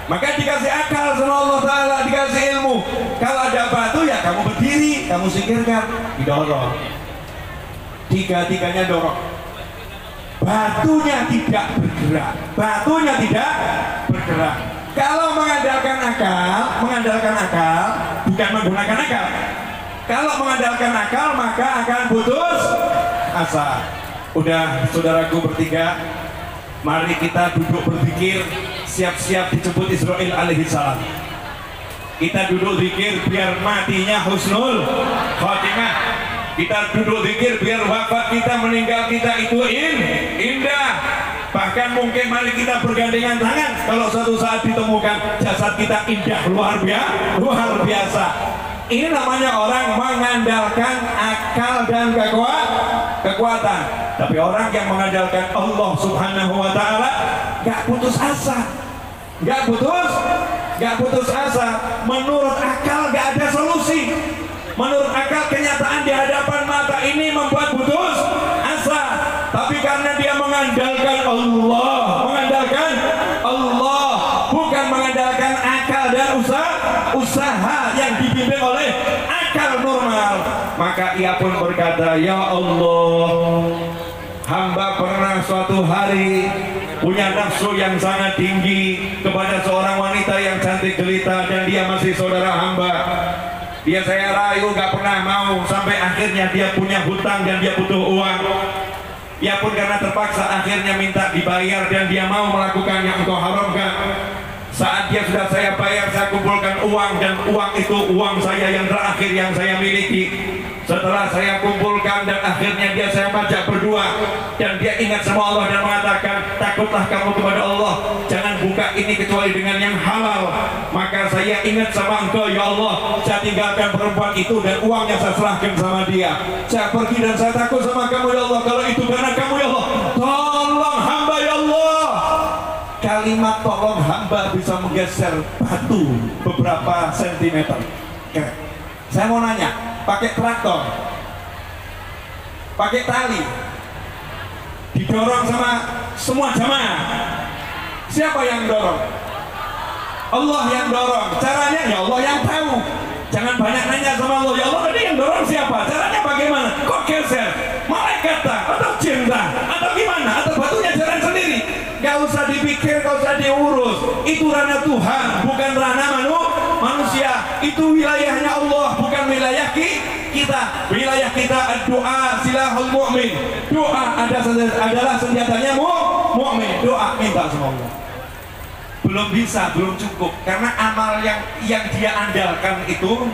Maka dikasih akal sama Allah Ta'ala, dikasih ilmu. Kalau ada batu ya kamu berdiri, kamu singkirkan, didorong. 3-tiganya dorong. Batunya tidak bergerak, batunya tidak bergerak. Kalau mengandalkan akal, bukan menggunakan akal. Kalau mengandalkan akal maka akan putus asa. Udah, saudaraku bertiga, mari kita duduk berpikir, siap-siap dijemput Israel alaihi salam. Kita duduk zikir biar matinya husnul khotimah. Kita duduk zikir biar wafat kita, meninggal kita itu indah. Bahkan mungkin mari kita bergandengan tangan kalau suatu saat ditemukan jasad kita indah luar biasa. Ini namanya orang mengandalkan akal dan kekuatan. Tapi orang yang mengandalkan Allah Subhanahu wa Ta'ala gak putus asa. Gak putus asa. Menurut akal gak ada solusi. Menurut akal kenyataan di hadapan mata ini membuat putus asa. Tapi karena dia mengandalkan Allah, bukan mengandalkan akal dan usaha yang dibimbing oleh akal normal, maka ia pun berkata, ya Allah, hamba pernah suatu hari punya nafsu yang sangat tinggi kepada seorang wanita yang cantik jelita dan dia masih saudara hamba. Dia saya rayu gak pernah mau, sampai akhirnya dia punya hutang dan dia butuh uang. Ia pun karena terpaksa akhirnya minta dibayar dan dia mau melakukan yang engkau haramkan. Saat dia sudah saya bayar, saya kumpulkan uang dan uang itu uang saya yang terakhir yang saya miliki. Setelah saya kumpulkan dan akhirnya dia saya pajak berdua dan dia ingat sama Allah dan mengatakan, takutlah kamu kepada Allah, jangan buka ini kecuali dengan yang halal. Maka saya ingat sama engkau ya Allah, saya tinggalkan perempuan itu dan uangnya saya serahkan sama dia. Saya pergi dan saya takut sama kamu ya Allah, kalau itu karena kamu ya Allah, tolong hamba ya Allah. Kalimat tolong hamba bisa menggeser batu beberapa sentimeter. Oke. Saya mau nanya, pakai traktor, pakai tali, didorong sama semua jamaah, siapa yang dorong? Allah yang dorong. Caranya ya Allah yang tahu. Jangan banyak nanya sama Allah, ya Allah tadi yang dorong siapa? Caranya bagaimana? Kok geser? Malaikat atau jin atau gimana? Atau batunya jalan sendiri? Gak usah dipikir, gak usah diurus. Itu ranah Tuhan, bukan ranah manusia. Itu wilayahnya Allah, bukan wilayah kita. Wilayah kita doa silahul mu'min. Doa adalah senjatanya mu'min. Doa minta sama Allah. Belum bisa, belum cukup. Karena amal yang dia andalkan itu,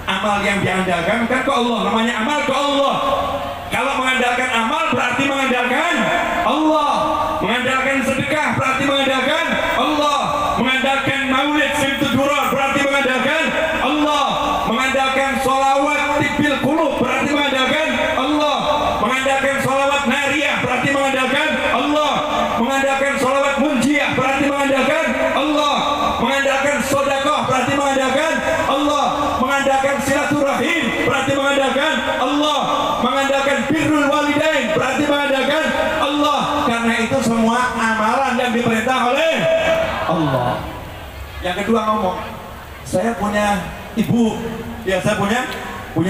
amal yang dia andalkan kan ke Allah. Namanya amal ke Allah. Kalau mengandalkan amal berarti mengandalkan Allah. Mengandalkan sedekah berarti mengandalkan Allah. Mengandalkan maulid simtudurar berarti mengandalkan Allah. Mengandalkan sholawat tibil qulub berarti mengandalkan Allah. Mengandalkan sholawat nariyah berarti mengandalkan Allah. Mengandalkan sholawat munjiah berarti mengandalkan Allah. Mengandalkan sedekah berarti mengandalkan Allah. Mengandalkan silaturahim berarti mengandalkan Allah. Mengandalkan birrul walidain berarti mengandalkan Allah. Karena itu semua amalan yang diperintah oleh Allah. Yang kedua ngomong, saya punya ibu, ya saya punya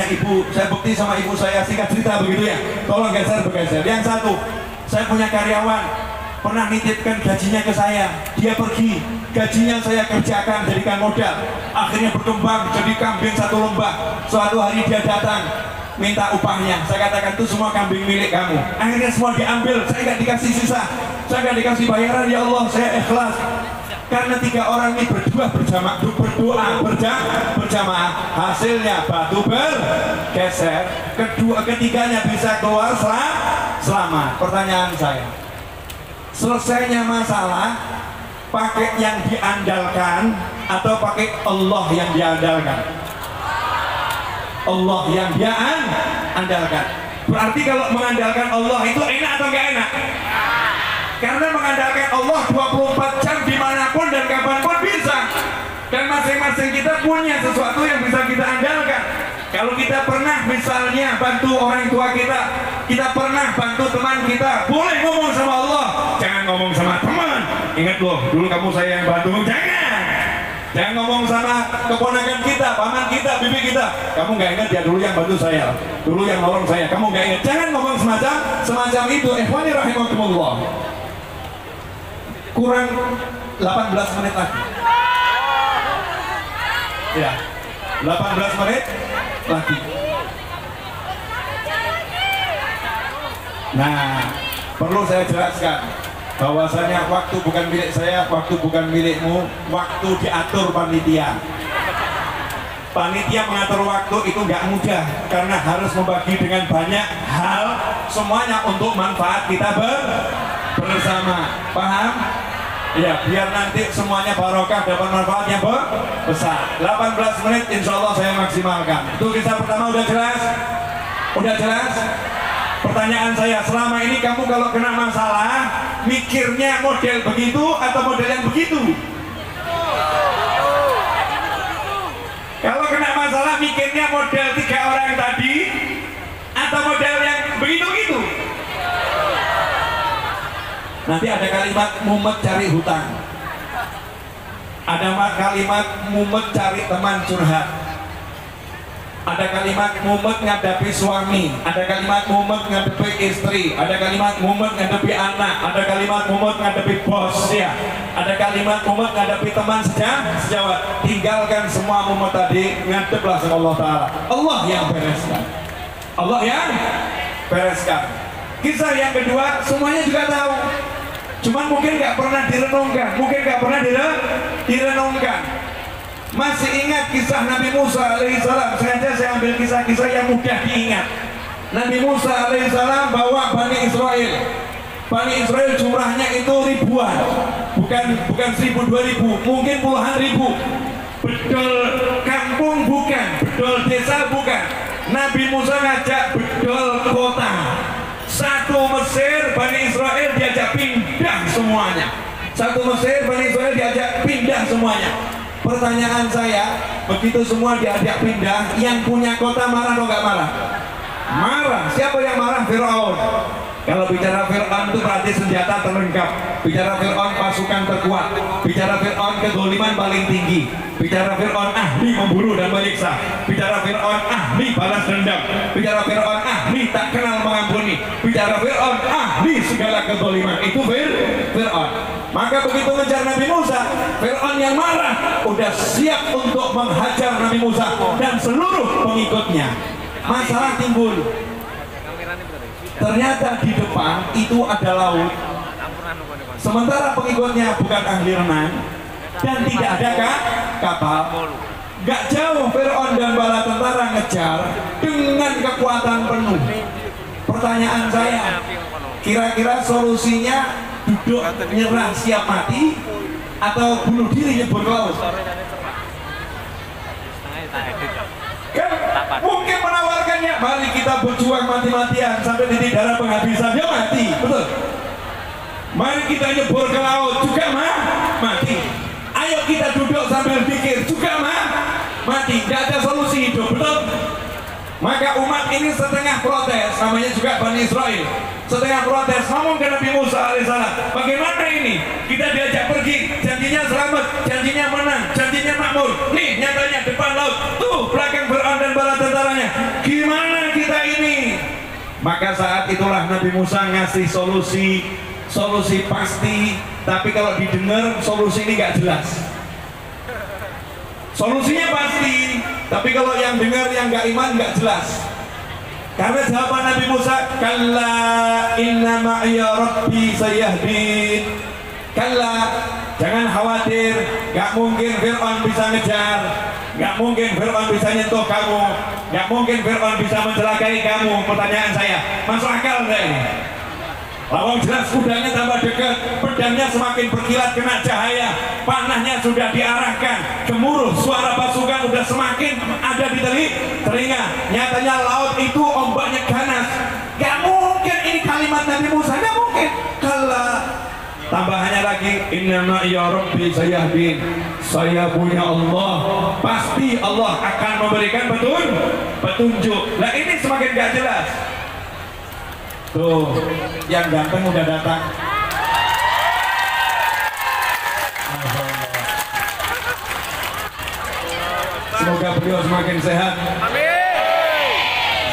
ibu, saya bukti sama ibu saya, singkat cerita begitu ya, tolong bergeser. Yang satu, saya punya karyawan, pernah nitipkan gajinya ke saya, dia pergi, gajinya saya kerjakan, jadikan modal, akhirnya berkembang jadi kambing satu lembah. Suatu hari dia datang, minta upahnya, saya katakan itu semua kambing milik kamu. Akhirnya semua diambil, saya nggak dikasih sisa, saya nggak dikasih bayaran. Ya Allah, saya ikhlas. Karena tiga orang ini berdoa berjamaah, hasilnya batu bergeser, ketiganya bisa keluar selamat. Pertanyaan saya, selesainya masalah pakai yang diandalkan atau pakai Allah yang diandalkan? Allah yang dia andalkan. Berarti kalau mengandalkan Allah itu enak atau enggak enak? Karena mengandalkan Allah 24 jam dimanapun dan kapanpun bisa. Dan masing-masing kita punya sesuatu yang bisa kita andalkan. Kalau kita pernah misalnya bantu orang tua kita pernah bantu teman kita, boleh ngomong sama Allah, jangan ngomong sama teman. Ingat loh, dulu kamu saya yang bantu, jangan ngomong sama keponakan kita, paman kita, bibi kita. Kamu nggak ingat ya dulu yang bantu saya, dulu yang nolong saya, kamu nggak ingat. Jangan ngomong semacam itu. Ikhwani rahimakumullah. Kurang 18 menit lagi. Ya, 18 menit lagi. Nah, perlu saya jelaskan bahwasanya waktu bukan milik saya, waktu bukan milikmu, waktu diatur panitia. Panitia mengatur waktu itu nggak mudah karena harus membagi dengan banyak hal, semuanya untuk manfaat kita bersama. Paham? Ya, biar nanti semuanya barokah, dapat manfaat yang besar. 18 menit insya Allah saya maksimalkan. Itu kisah pertama udah jelas? Udah jelas? Pertanyaan saya, selama ini kamu kalau kena masalah mikirnya model begitu atau model yang begitu? Kalau kena masalah mikirnya model 3 orang tadi atau model yang begitu-gitu? Nanti ada kalimat mumet cari hutang, ada kalimat mumet cari teman curhat, ada kalimat mumet ngadepi suami, ada kalimat mumet ngadepi istri, ada kalimat mumet ngadepi anak, ada kalimat mumet ngadepi bos ya, ada kalimat mumet ngadepi teman sejawat. Tinggalkan semua mumet tadi, ngadeplah sama Allah Ta'ala. Allah yang bereskan, Allah yang bereskan. Kisah yang kedua semuanya juga tahu, cuman mungkin nggak pernah direnungkan, Masih ingat kisah Nabi Musa alaihissalam? Sengaja saya ambil kisah-kisah yang mudah diingat. Nabi Musa alaihissalam bawa Bani Israel jumlahnya itu ribuan, bukan 1000, 2000, mungkin puluhan ribu. Bedol kampung bukan, bedol desa bukan. Nabi Musa ngajak bedol kota. Satu Mesir Bani Israel diajak pindah semuanya. Pertanyaan saya, begitu semua diajak pindah, yang punya kota marah atau nggak marah? Marah. Siapa yang marah? Fir'aun. Kalau bicara Fir'aun itu berarti senjata terlengkap. Bicara Fir'aun pasukan terkuat. Bicara Fir'aun kezaliman paling tinggi. Bicara Fir'aun ahli memburu dan menyiksa. Bicara Fir'aun ahli balas dendam. Bicara Fir'aun ahli tak kenal mengampuni. Bicara Fir'aun ahli segala kezaliman. Itu Fir'aun. Maka begitu ngejar Nabi Musa, Fir'aun yang marah udah siap untuk menghajar Nabi Musa dan seluruh pengikutnya. Masalah timbul. Ternyata di depan itu ada laut. Sementara pengikutnya bukan ahli renang dan tidak ada kapal. Gak jauh Fir'aun dan bala tentara ngejar dengan kekuatan penuh. Pertanyaan saya, kira-kira solusinya duduk nyerah siap mati atau bunuh diri nyebur ke laut? Kan mungkin menawarkannya, mari kita berjuang mati-matian sampai titik darah penghabisan, ya mati, betul. Mari kita nyebur ke laut, juga mati. Ayo kita duduk sambil pikir, juga mati. Gak ada solusi hidup, betul. Maka umat ini setengah protes, namanya juga Bani Israel, setengah protes, ngomong ke Nabi Musa alaihissalam, bagaimana ini? Kita diajak pergi, janjinya selamat, janjinya menang, janjinya makmur. Nih nyatanya depan laut, tuh belakang Fir'aun dan bala tentaranya. Gimana kita ini? Maka saat itulah Nabi Musa ngasih solusi pasti, tapi kalau didengar solusi ini gak jelas. Solusinya pasti, tapi kalau yang dengar yang gak iman gak jelas. Karena jawaban Nabi Musa, kalla inna ma'iya rabbi sayahdin. Kalla, jangan khawatir, gak mungkin Fir'aun bisa ngejar, gak mungkin Fir'aun bisa nyentuh kamu, gak mungkin Fir'aun bisa mencelakai kamu. Pertanyaan saya, masuk akal gak ini? Lawang jelas kudanya tambah dekat, pedangnya semakin berkilat kena cahaya, panahnya sudah diarahkan, gemuruh suara pasukan sudah semakin ada di telinga. Nyatanya laut itu ombaknya ganas. Gak mungkin ini kalimat Nabi Musa, gak mungkin. Kalau tambahannya lagi, inna ma'iya rabbi sayahdin, saya punya Allah, pasti Allah akan memberikan petunjuk. Nah ini semakin gak jelas. Tuh, yang ganteng udah datang. Semoga beliau semakin sehat,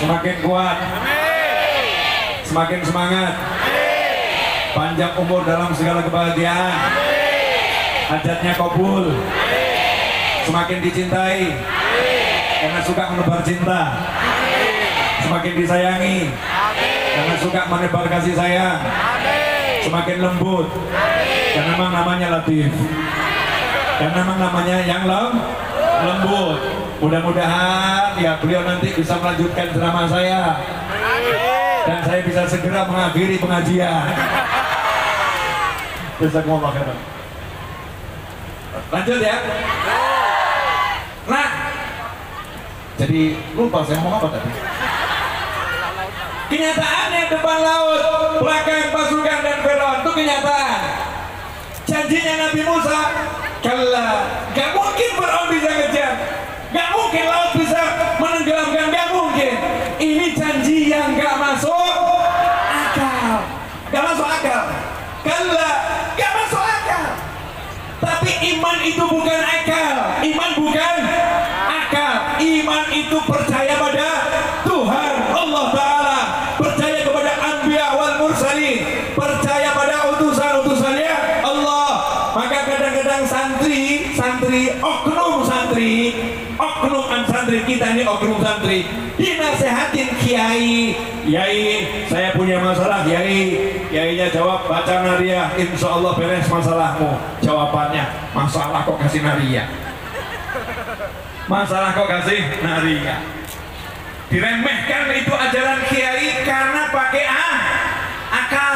semakin kuat, semakin semangat, panjang umur dalam segala kebahagiaan, hajatnya kabul, semakin dicintai karena suka menebar cinta, semakin disayangi karena suka menebar kasih sayang, semakin lembut karena memang namanya Latif, karena memang namanya yang lembut. Mudah-mudahan ya beliau nanti bisa melanjutkan drama saya dan saya bisa segera mengakhiri pengajian. Jazakumullah khairan. Lanjut ya. Nah, jadi lupa saya ngomong apa tadi. Kenyataannya depan laut, belakang pasukan dan Firaun itu kenyataan. Janjinya Nabi Musa, kalla, gak mungkin Firaun bisa ngejar, gak mungkin laut bisa menenggelamkan, gak mungkin. Ini janji yang gak masuk akal, gak masuk akal. Kalla, gak masuk akal. Tapi iman itu bukan akal, iman bukan akal. Iman itu percaya pada Tuhan Allah Ta'ala, percaya kepada anbiya wal mursalin, percaya pada utusan-utusannya Allah. Maka kadang-kadang santri, oknum santri kita ini oknum santri dinasehatin kiai, saya punya masalah kiainya jawab baca nariyah, insya Allah beres masalahmu. Jawabannya, masalah kok kasih nariyah, masalah kok kasih nariyah. Diremehkan itu ajaran kiai karena pakai akal.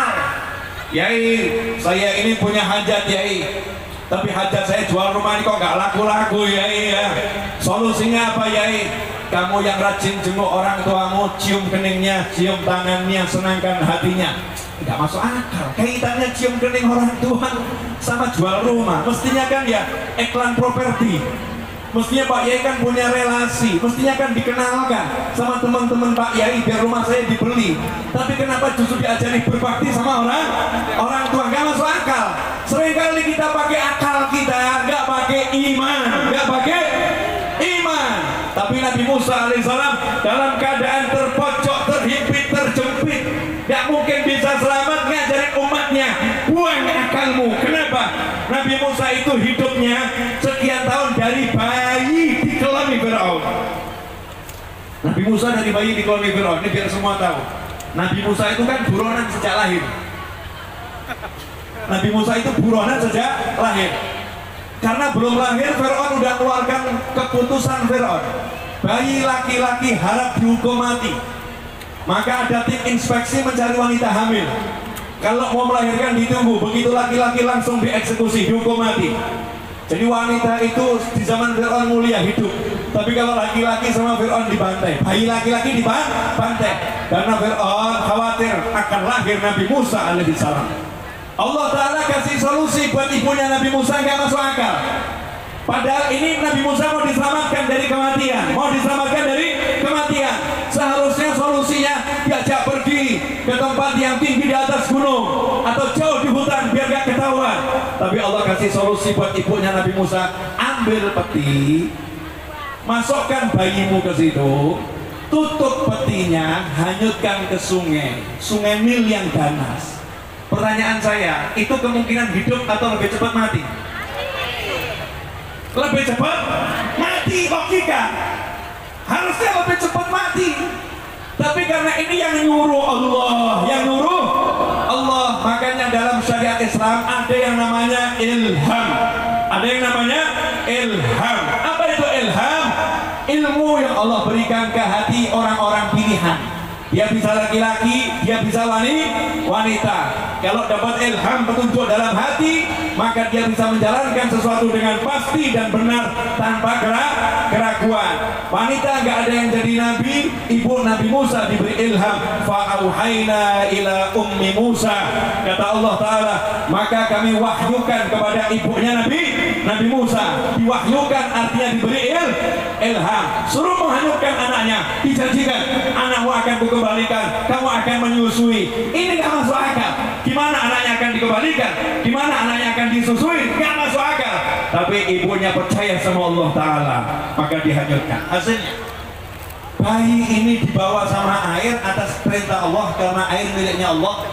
Saya ini punya hajat tapi hajat saya jual rumah ini kok nggak laku-laku ya. Solusinya apa Kamu yang rajin jenguk orang tuamu, cium keningnya, cium tangannya, senangkan hatinya. Nggak masuk akal. Kaitannya cium kening orang tua sama jual rumah. Mestinya kan ya iklan properti. Mestinya Pak Yai kan punya relasi, mestinya kan dikenalkan sama teman-teman Pak Yai biar rumah saya dibeli. Tapi kenapa justru diajari berbakti sama orang tua? Nggak masuk akal. Seringkali kita pakai akal kita, nggak pakai iman, Tapi Nabi Musa alaihissalam dalam keadaan terpojok, terhimpit, terjepit, nggak mungkin bisa selamat, ngajarin umatnya, buang akalmu. Kenapa? Nabi Musa itu hidupnya sekian tahun dari bayi dikelami Firaun. Nabi Musa dari bayi dikelami Firaun. Ini biar semua tahu. Nabi Musa itu kan buronan sejak lahir. Nabi Musa itu buronan sejak lahir. Karena belum lahir Firaun udah keluarkan keputusan Firaun. Bayi laki-laki harap dihukum mati. Maka ada tim inspeksi mencari wanita hamil. Kalau mau melahirkan ditunggu, begitu laki-laki langsung dieksekusi, dihukum mati. Jadi wanita itu di zaman Firaun mulia hidup. Tapi kalau laki-laki sama Firaun dibantai, bayi laki-laki dibantai. Karena Firaun khawatir akan lahir Nabi Musa alaihissalam. Allah Ta'ala kasih solusi buat ibunya Nabi Musa, nggak masuk akal. Padahal ini Nabi Musa mau diselamatkan dari kematian, Seharusnya solusinya diajak pergi ke tempat yang tinggi di atas gunung atau jauh di hutan biar gak ketahuan. Tapi Allah kasih solusi buat ibunya Nabi Musa, ambil peti, masukkan bayimu ke situ, tutup petinya, hanyutkan ke sungai Nil yang ganas. Pertanyaan saya, itu kemungkinan hidup atau lebih cepat mati? Lebih cepat mati, logika harusnya lebih cepat mati. Tapi karena ini yang nyuruh Allah, makanya dalam syariat Islam ada yang namanya ilham. Apa itu ilham? Ilmu yang Allah berikan ke hati orang-orang pilihan. Dia bisa laki-laki, dia bisa wanita. Kalau dapat ilham petunjuk dalam hati, maka dia bisa menjalankan sesuatu dengan pasti dan benar tanpa keraguan. Wanita nggak ada yang jadi nabi. Ibu Nabi Musa diberi ilham. Fa'auhayna ila ummi Musa. Kata Allah Ta'ala, maka kami wahyukan kepada ibunya Nabi Musa. Diwahyukan artinya diberi ilham. Suruh menghanyutkan anaknya. Dijanjikan anakmu akan kukembalikan, kamu akan menyusui. Ini nggak masuk akal. Gimana anaknya akan dikembalikan? Gimana anaknya akan disusui? Nggak masuk akal. Tapi ibunya percaya sama Allah Ta'ala, maka dihanyutkan. Hasilnya bayi ini dibawa sama air atas perintah Allah, karena air miliknya Allah.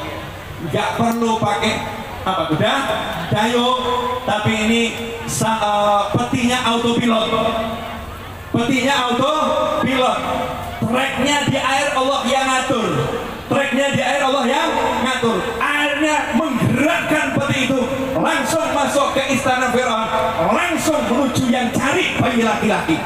Nggak perlu pakai kuda, dayung, tapi ini petinya autopilot. Treknya di air Allah yang ngatur. Airnya menggerakkan peti itu langsung masuk ke istana Firaun, langsung menuju yang cari bayi laki-laki.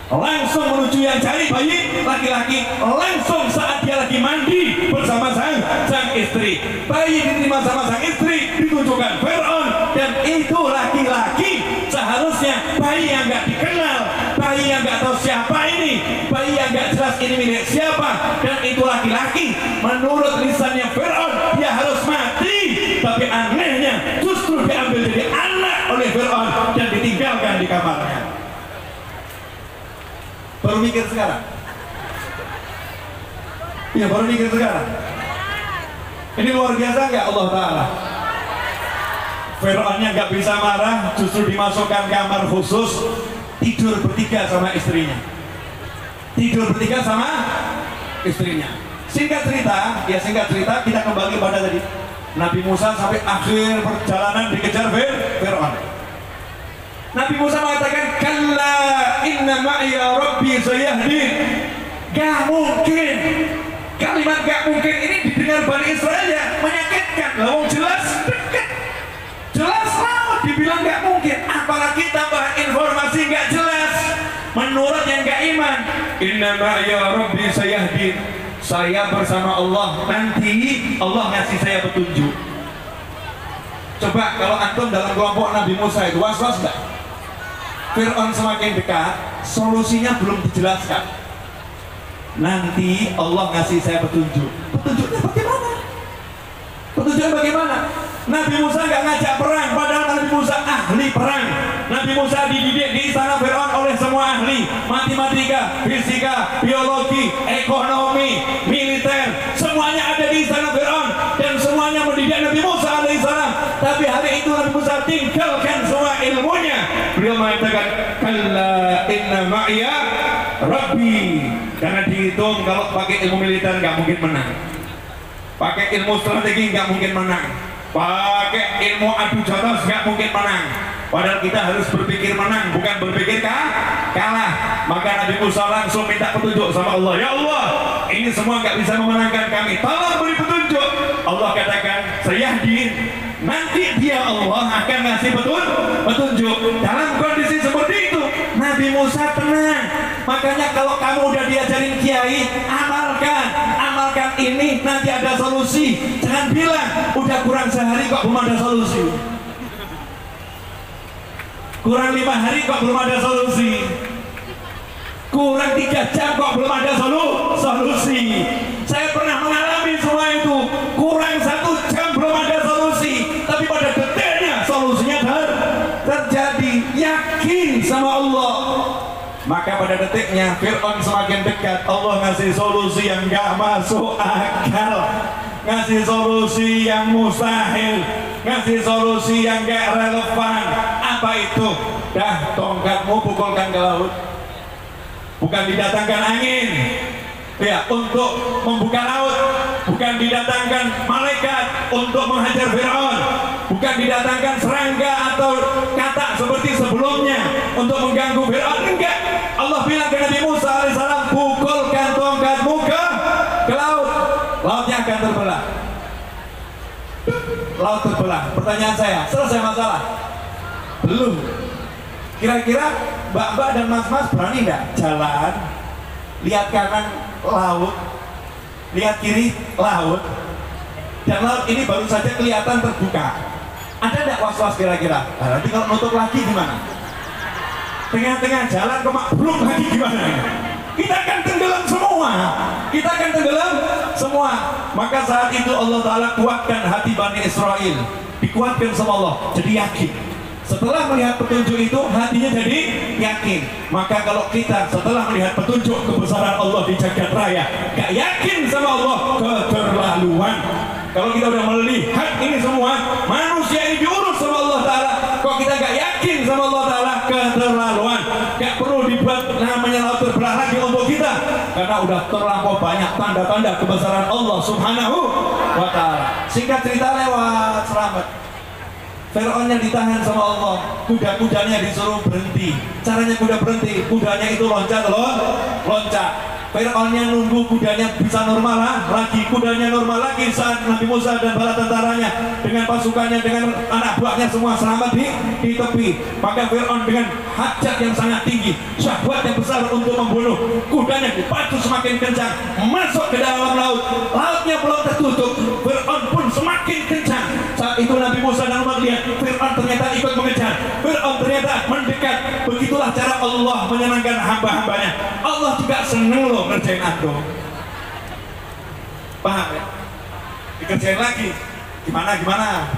Langsung menuju yang cari bayi laki-laki, langsung saat dia lagi mandi bersama sang istri. Bayi diterima sama sang istri, ditunjukkan Fir'aun, dan itu laki-laki. Seharusnya bayi yang nggak dikenal, bayi yang nggak tahu siapa ini, bayi yang nggak jelas ini milik siapa, dan itu laki-laki. Menurut lisannya Fir'aun, dia harus mati. Tapi anehnya justru diambil jadi anak oleh Fir'aun dan ditinggalkan di kamarnya. Baru mikir sekarang? Ya baru mikir sekarang. Ini luar biasa nggak Allah Ta'ala? Fir'aunnya nggak bisa marah, justru dimasukkan kamar khusus, tidur bertiga sama istrinya. Tidur bertiga sama istrinya. Singkat cerita, kita kembali pada tadi. Nabi Musa sampai akhir perjalanan dikejar Fir'aun. Nabi Musa mengatakan, kalla inna ma'iya rabbi sayahdin. Gak mungkin. Kalimat gak mungkin ini didengar Bani Israel ya menyakitkan. Lalu jelas dekat, jelas laut dibilang gak mungkin, apalagi tambahan informasi gak jelas menurut yang gak iman. Inna ma'iya rabbi sayahdin. Saya bersama Allah, nanti Allah ngasih saya petunjuk. Coba kalau antum dalam kelompok Nabi Musa itu was-was enggak? Fir'aun semakin dekat, solusinya belum dijelaskan. Nanti Allah ngasih saya petunjuk. Petunjuknya bagaimana? Petunjuknya bagaimana? Nabi Musa nggak ngajak perang, padahal Nabi Musa ahli perang. Nabi Musa dididik di istana Fir'aun oleh semua ahli matematika, fisika, biologi, ekonomi, militer, semuanya ada di istana Fir'aun dan semuanya mendidik Nabi Musa alaihissalam. Tapi hari itu Nabi Musa tinggalkan semua ilmunya. Beliau mengatakan, kalla inna ma'iya rabbi. Karena dihitung kalau pakai ilmu militer nggak mungkin menang, pakai ilmu strategi nggak mungkin menang, pakai ilmu adu jotos nggak mungkin menang. Padahal kita harus berpikir menang, bukan berpikir kalah. Maka Nabi Musa langsung minta petunjuk sama Allah. Ya Allah, ini semua nggak bisa memenangkan kami, tolong beri petunjuk. Allah katakan, sayahdin. Nanti dia Allah akan ngasih petunjuk. Dalam kondisi seperti itu Nabi Musa tenang. Makanya kalau kamu udah diajarin kiai, amalkan ini, nanti ada solusi. Jangan bilang udah kurang sehari kok belum ada solusi, kurang 5 hari kok belum ada solusi, kurang 3 jam kok belum ada solusi. Saya pernah mengalami semua itu. Kurang 1 jam belum ada solusi, tapi pada detiknya solusinya terjadi. Yakin sama Allah. Maka pada detiknya Fir'aun semakin dekat. Allah ngasih solusi yang gak masuk akal, ngasih solusi yang mustahil, ngasih solusi yang gak relevan. Apa itu? Dah, tongkatmu pukulkan ke laut. Bukan didatangkan angin ya untuk membuka laut, bukan didatangkan malaikat untuk menghajar Fir'aun, bukan didatangkan serangga atau katak seperti sebelumnya untuk mengganggu Fir'aun. Enggak. Allah bilang ke Nabi Musa alaihissalam, pukulkan tongkatmu ke laut. Lautnya akan terbelah. Laut terbelah. Pertanyaan saya, selesai masalah? Belum. Kira-kira mbak-mbak dan mas-mas berani nggak jalan, lihat kanan laut, lihat kiri laut, dan laut ini baru saja kelihatan terbuka? Ada nggak was-was kira-kira? Nah, nanti kalau nutup lagi gimana? Tengah-tengah jalan belum lagi gimana? Kita akan tenggelam semua. Kita akan tenggelam semua. Maka saat itu Allah Ta'ala kuatkan hati Bani Israel, dikuatkan sama Allah, jadi yakin. Setelah melihat petunjuk itu, hatinya jadi yakin. Maka kalau kita setelah melihat petunjuk kebesaran Allah di jagat raya, gak yakin sama Allah, keterlaluan. Kalau kita udah melihat ini semua, manusia ini diurus sama Allah Ta'ala, kok kita gak yakin sama Allah Ta'ala, keterlaluan. Gak perlu dibuat namanya laut terbelah lagi untuk kita, karena udah terlampau banyak tanda-tanda kebesaran Allah Subhanahu wa Ta'ala. Singkat cerita lewat selamat. Fir'aunnya ditahan sama Allah, kuda-kudanya disuruh berhenti. Caranya kuda berhenti, kudanya itu loncat. Fir'aunnya nunggu kudanya bisa normal lagi, kudanya normal lagi saat Nabi Musa dan bala tentaranya dengan pasukannya, dengan anak buahnya semua selamat di tepi. Maka Fir'aun dengan hajat yang sangat tinggi, syahwat yang besar untuk membunuh, kudanya dipacu semakin kencang masuk ke dalam laut. Lautnya belum tertutup, Fir'aun pun semakin kencang. Saat itu Nabi Musa dan Umar lihat Fir'aun ternyata ikut mengejar, Fir'aun ternyata mendekat. Begitulah cara Allah menyenangkan hamba-hambanya. Allah juga senang loh ngerjain antum. Paham ya? Dikerjain lagi. Gimana?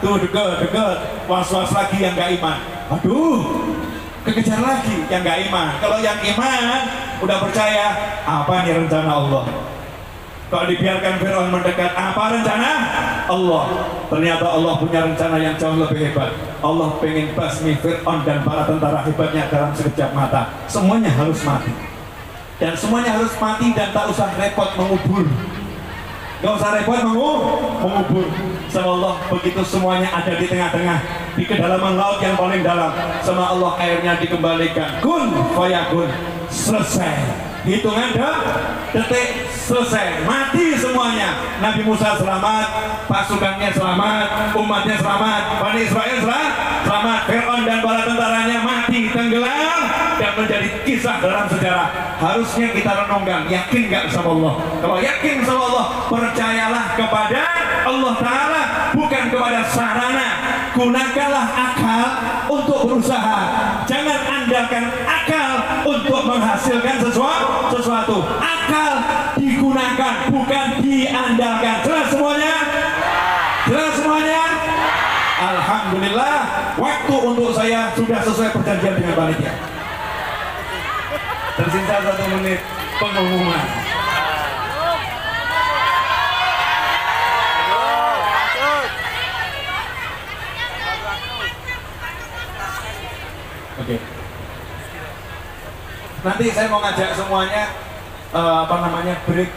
Tuh deket. Was-was lagi yang gak iman. Aduh, kekejar lagi yang gak iman. Kalau yang iman udah percaya, apa nih rencana Allah? Kalau dibiarkan Fir'aun mendekat, apa rencana Allah? Ternyata Allah punya rencana yang jauh lebih hebat. Allah pengen basmi Fir'aun dan para tentara hebatnya dalam sekejap mata. Semuanya harus mati. Dan semuanya harus mati dan tak usah repot mengubur. Gak usah repot mengubur. Sama Allah begitu semuanya ada di tengah-tengah, di kedalaman laut yang paling dalam. Sama Allah airnya dikembalikan. Kun fayakun. Selesai. Hitungan detik selesai, mati semuanya. Nabi Musa selamat, pasukannya selamat, umatnya selamat, Bani Israel selamat, Fir'aun dan bala tentaranya mati tenggelam dan menjadi kisah dalam sejarah. Harusnya kita renungkan, yakin gak sama Allah? Kalau yakin sama Allah, percayalah kepada Allah Ta'ala, bukan kepada sarana. Gunakanlah akal untuk berusaha, jangan andalkan akal untuk menghasilkan sesuatu. Akal digunakan, bukan diandalkan. Jelas semuanya? Jelas semuanya? Alhamdulillah, waktu untuk saya sudah sesuai perjanjian dengan panitia. Tersisa 1 menit pengumuman. Oke. Nanti saya mau ngajak semuanya break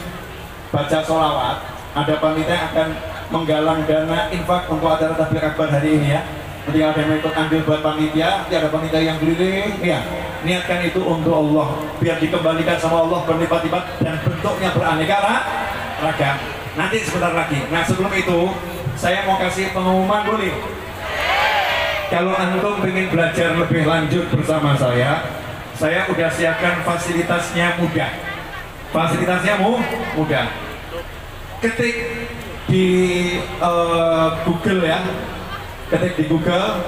baca sholawat. Ada panitia yang akan menggalang dana infak untuk acara tabligh akbar hari ini ya. Nanti ada yang ikut ambil buat panitia, nanti ada panitia yang keliling ya. Niatkan itu untuk Allah, biar dikembalikan sama Allah berlipat-lipat dan bentuknya beraneka ragam. Nanti sebentar lagi. Nah sebelum itu saya mau kasih pengumuman boleh? Kalau antum ingin belajar lebih lanjut bersama saya udah siapkan fasilitasnya mudah. Fasilitasnya mudah. Ketik di Google ya. Ketik di Google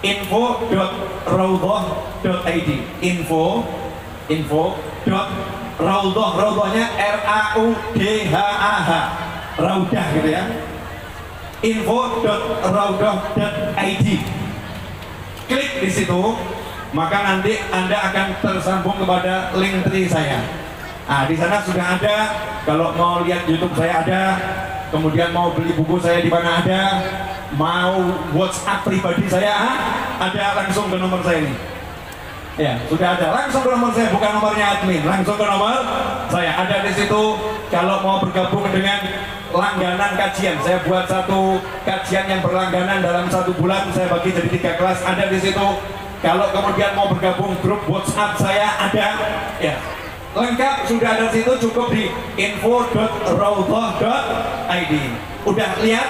info.raudhah.id. info.raudhah, raudhahnya RAUDHAH. Raudah gitu ya. info.raudhah.id. Klik di situ, maka nanti Anda akan tersambung kepada link tree saya. Nah, di sana sudah ada. Kalau mau lihat YouTube saya ada. Kemudian mau beli buku saya di mana ada. Mau WhatsApp pribadi saya ada, langsung ke nomor saya ini. Ya, sudah ada. Langsung ke nomor saya, bukan nomornya admin. Langsung ke nomor saya. Ada di situ. Kalau mau bergabung dengan langganan kajian, saya buat satu kajian yang berlangganan dalam 1 bulan, saya bagi jadi 3 kelas, ada di situ. Kalau kemudian mau bergabung grup WhatsApp saya ada ya, lengkap sudah ada di situ, cukup di info.raudhah.id. Udah lihat?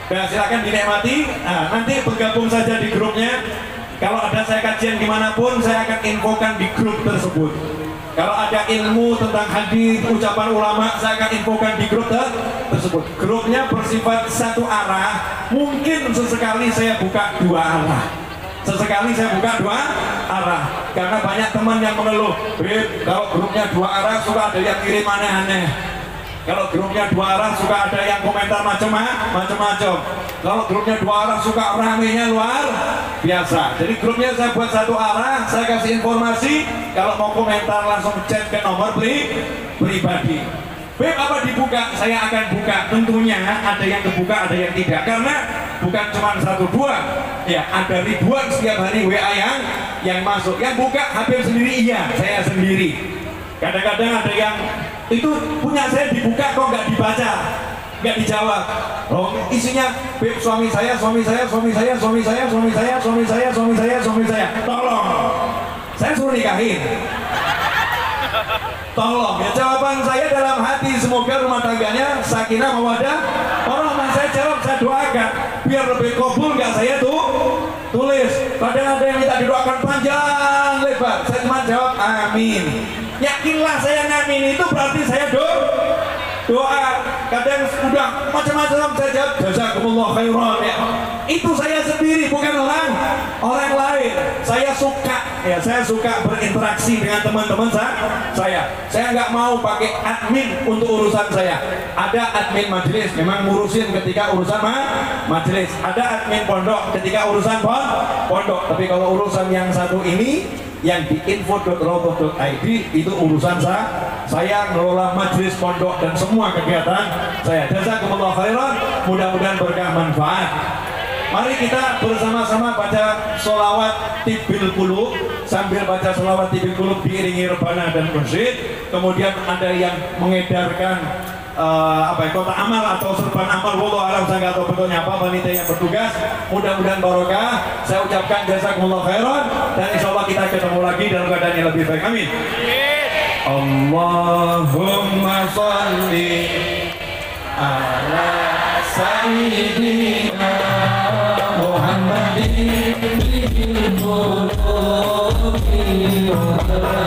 Nah, silakan dinikmati. Nah, nanti bergabung saja di grupnya. Kalau ada saya kajian dimanapun, saya akan infokan di grup tersebut. Kalau ada ilmu tentang hadis, ucapan ulama, saya akan infokan di grup tersebut. Grupnya bersifat satu arah. Mungkin sesekali saya buka 2 arah. Sesekali saya buka 2 arah. Karena banyak teman yang mengeluh, kalau grupnya 2 arah suka ada yang kirim aneh-aneh. Kalau grupnya 2 arah suka ada yang komentar macam-macam. Kalau grupnya 2 arah suka ramenya luar biasa. Jadi grupnya saya buat 1 arah, saya kasih informasi. Kalau mau komentar langsung chat ke nomor pribadi. Web apa dibuka? Saya akan buka. Tentunya ada yang kebuka, ada yang tidak. Karena bukan cuma 1-2, ya ada ribuan setiap hari WA yang masuk. Yang buka Habib sendiri, iya saya sendiri. Kadang-kadang ada yang itu punya saya dibuka kok nggak dibaca, nggak dijawab. Oh, isinya suami saya. Tolong, saya suruh nikahin. Tolong ya, jawaban saya dalam hati, semoga rumah tangganya sakinah mawaddah warahmah. Saya jawab, saya doakan biar lebih kabul, nggak saya tulis. Kadang ada yang minta didoakan panjang lebar, saya cuma jawab amin. Yakinlah saya ngamin itu berarti saya doa. Kadang udah macam-macam saya jawab jazakumullah khairan ya. Itu saya sendiri, bukan orang lain. Saya suka berinteraksi dengan teman-teman saya. Saya nggak mau pakai admin untuk urusan saya. Ada admin majelis memang ngurusin ketika urusan majelis. Ada admin pondok ketika urusan pondok. Tapi kalau urusan yang satu ini, yang di info.roboh.id itu urusan saya ngelola majelis pondok dan semua kegiatan saya. Jazakumullah khairan, mudah-mudahan berkah manfaat. Mari kita bersama-sama baca sholawat tibil qulub. Sambil baca sholawat tibil qulub diiringi rebana dan mursyid. Kemudian ada yang mengedarkan kotak amal atau serban amal. Wallahu a'lam, saya nggak tahu betulnya apa, panitia yang bertugas. Mudah-mudahan barokah. Saya ucapkan jazakumullah khairan, dan insya Allah kita ketemu lagi dalam keadaan yang lebih baik. Amin. Allahumma sholli ala sayyidina Muhammadin bil qulubi Allahumma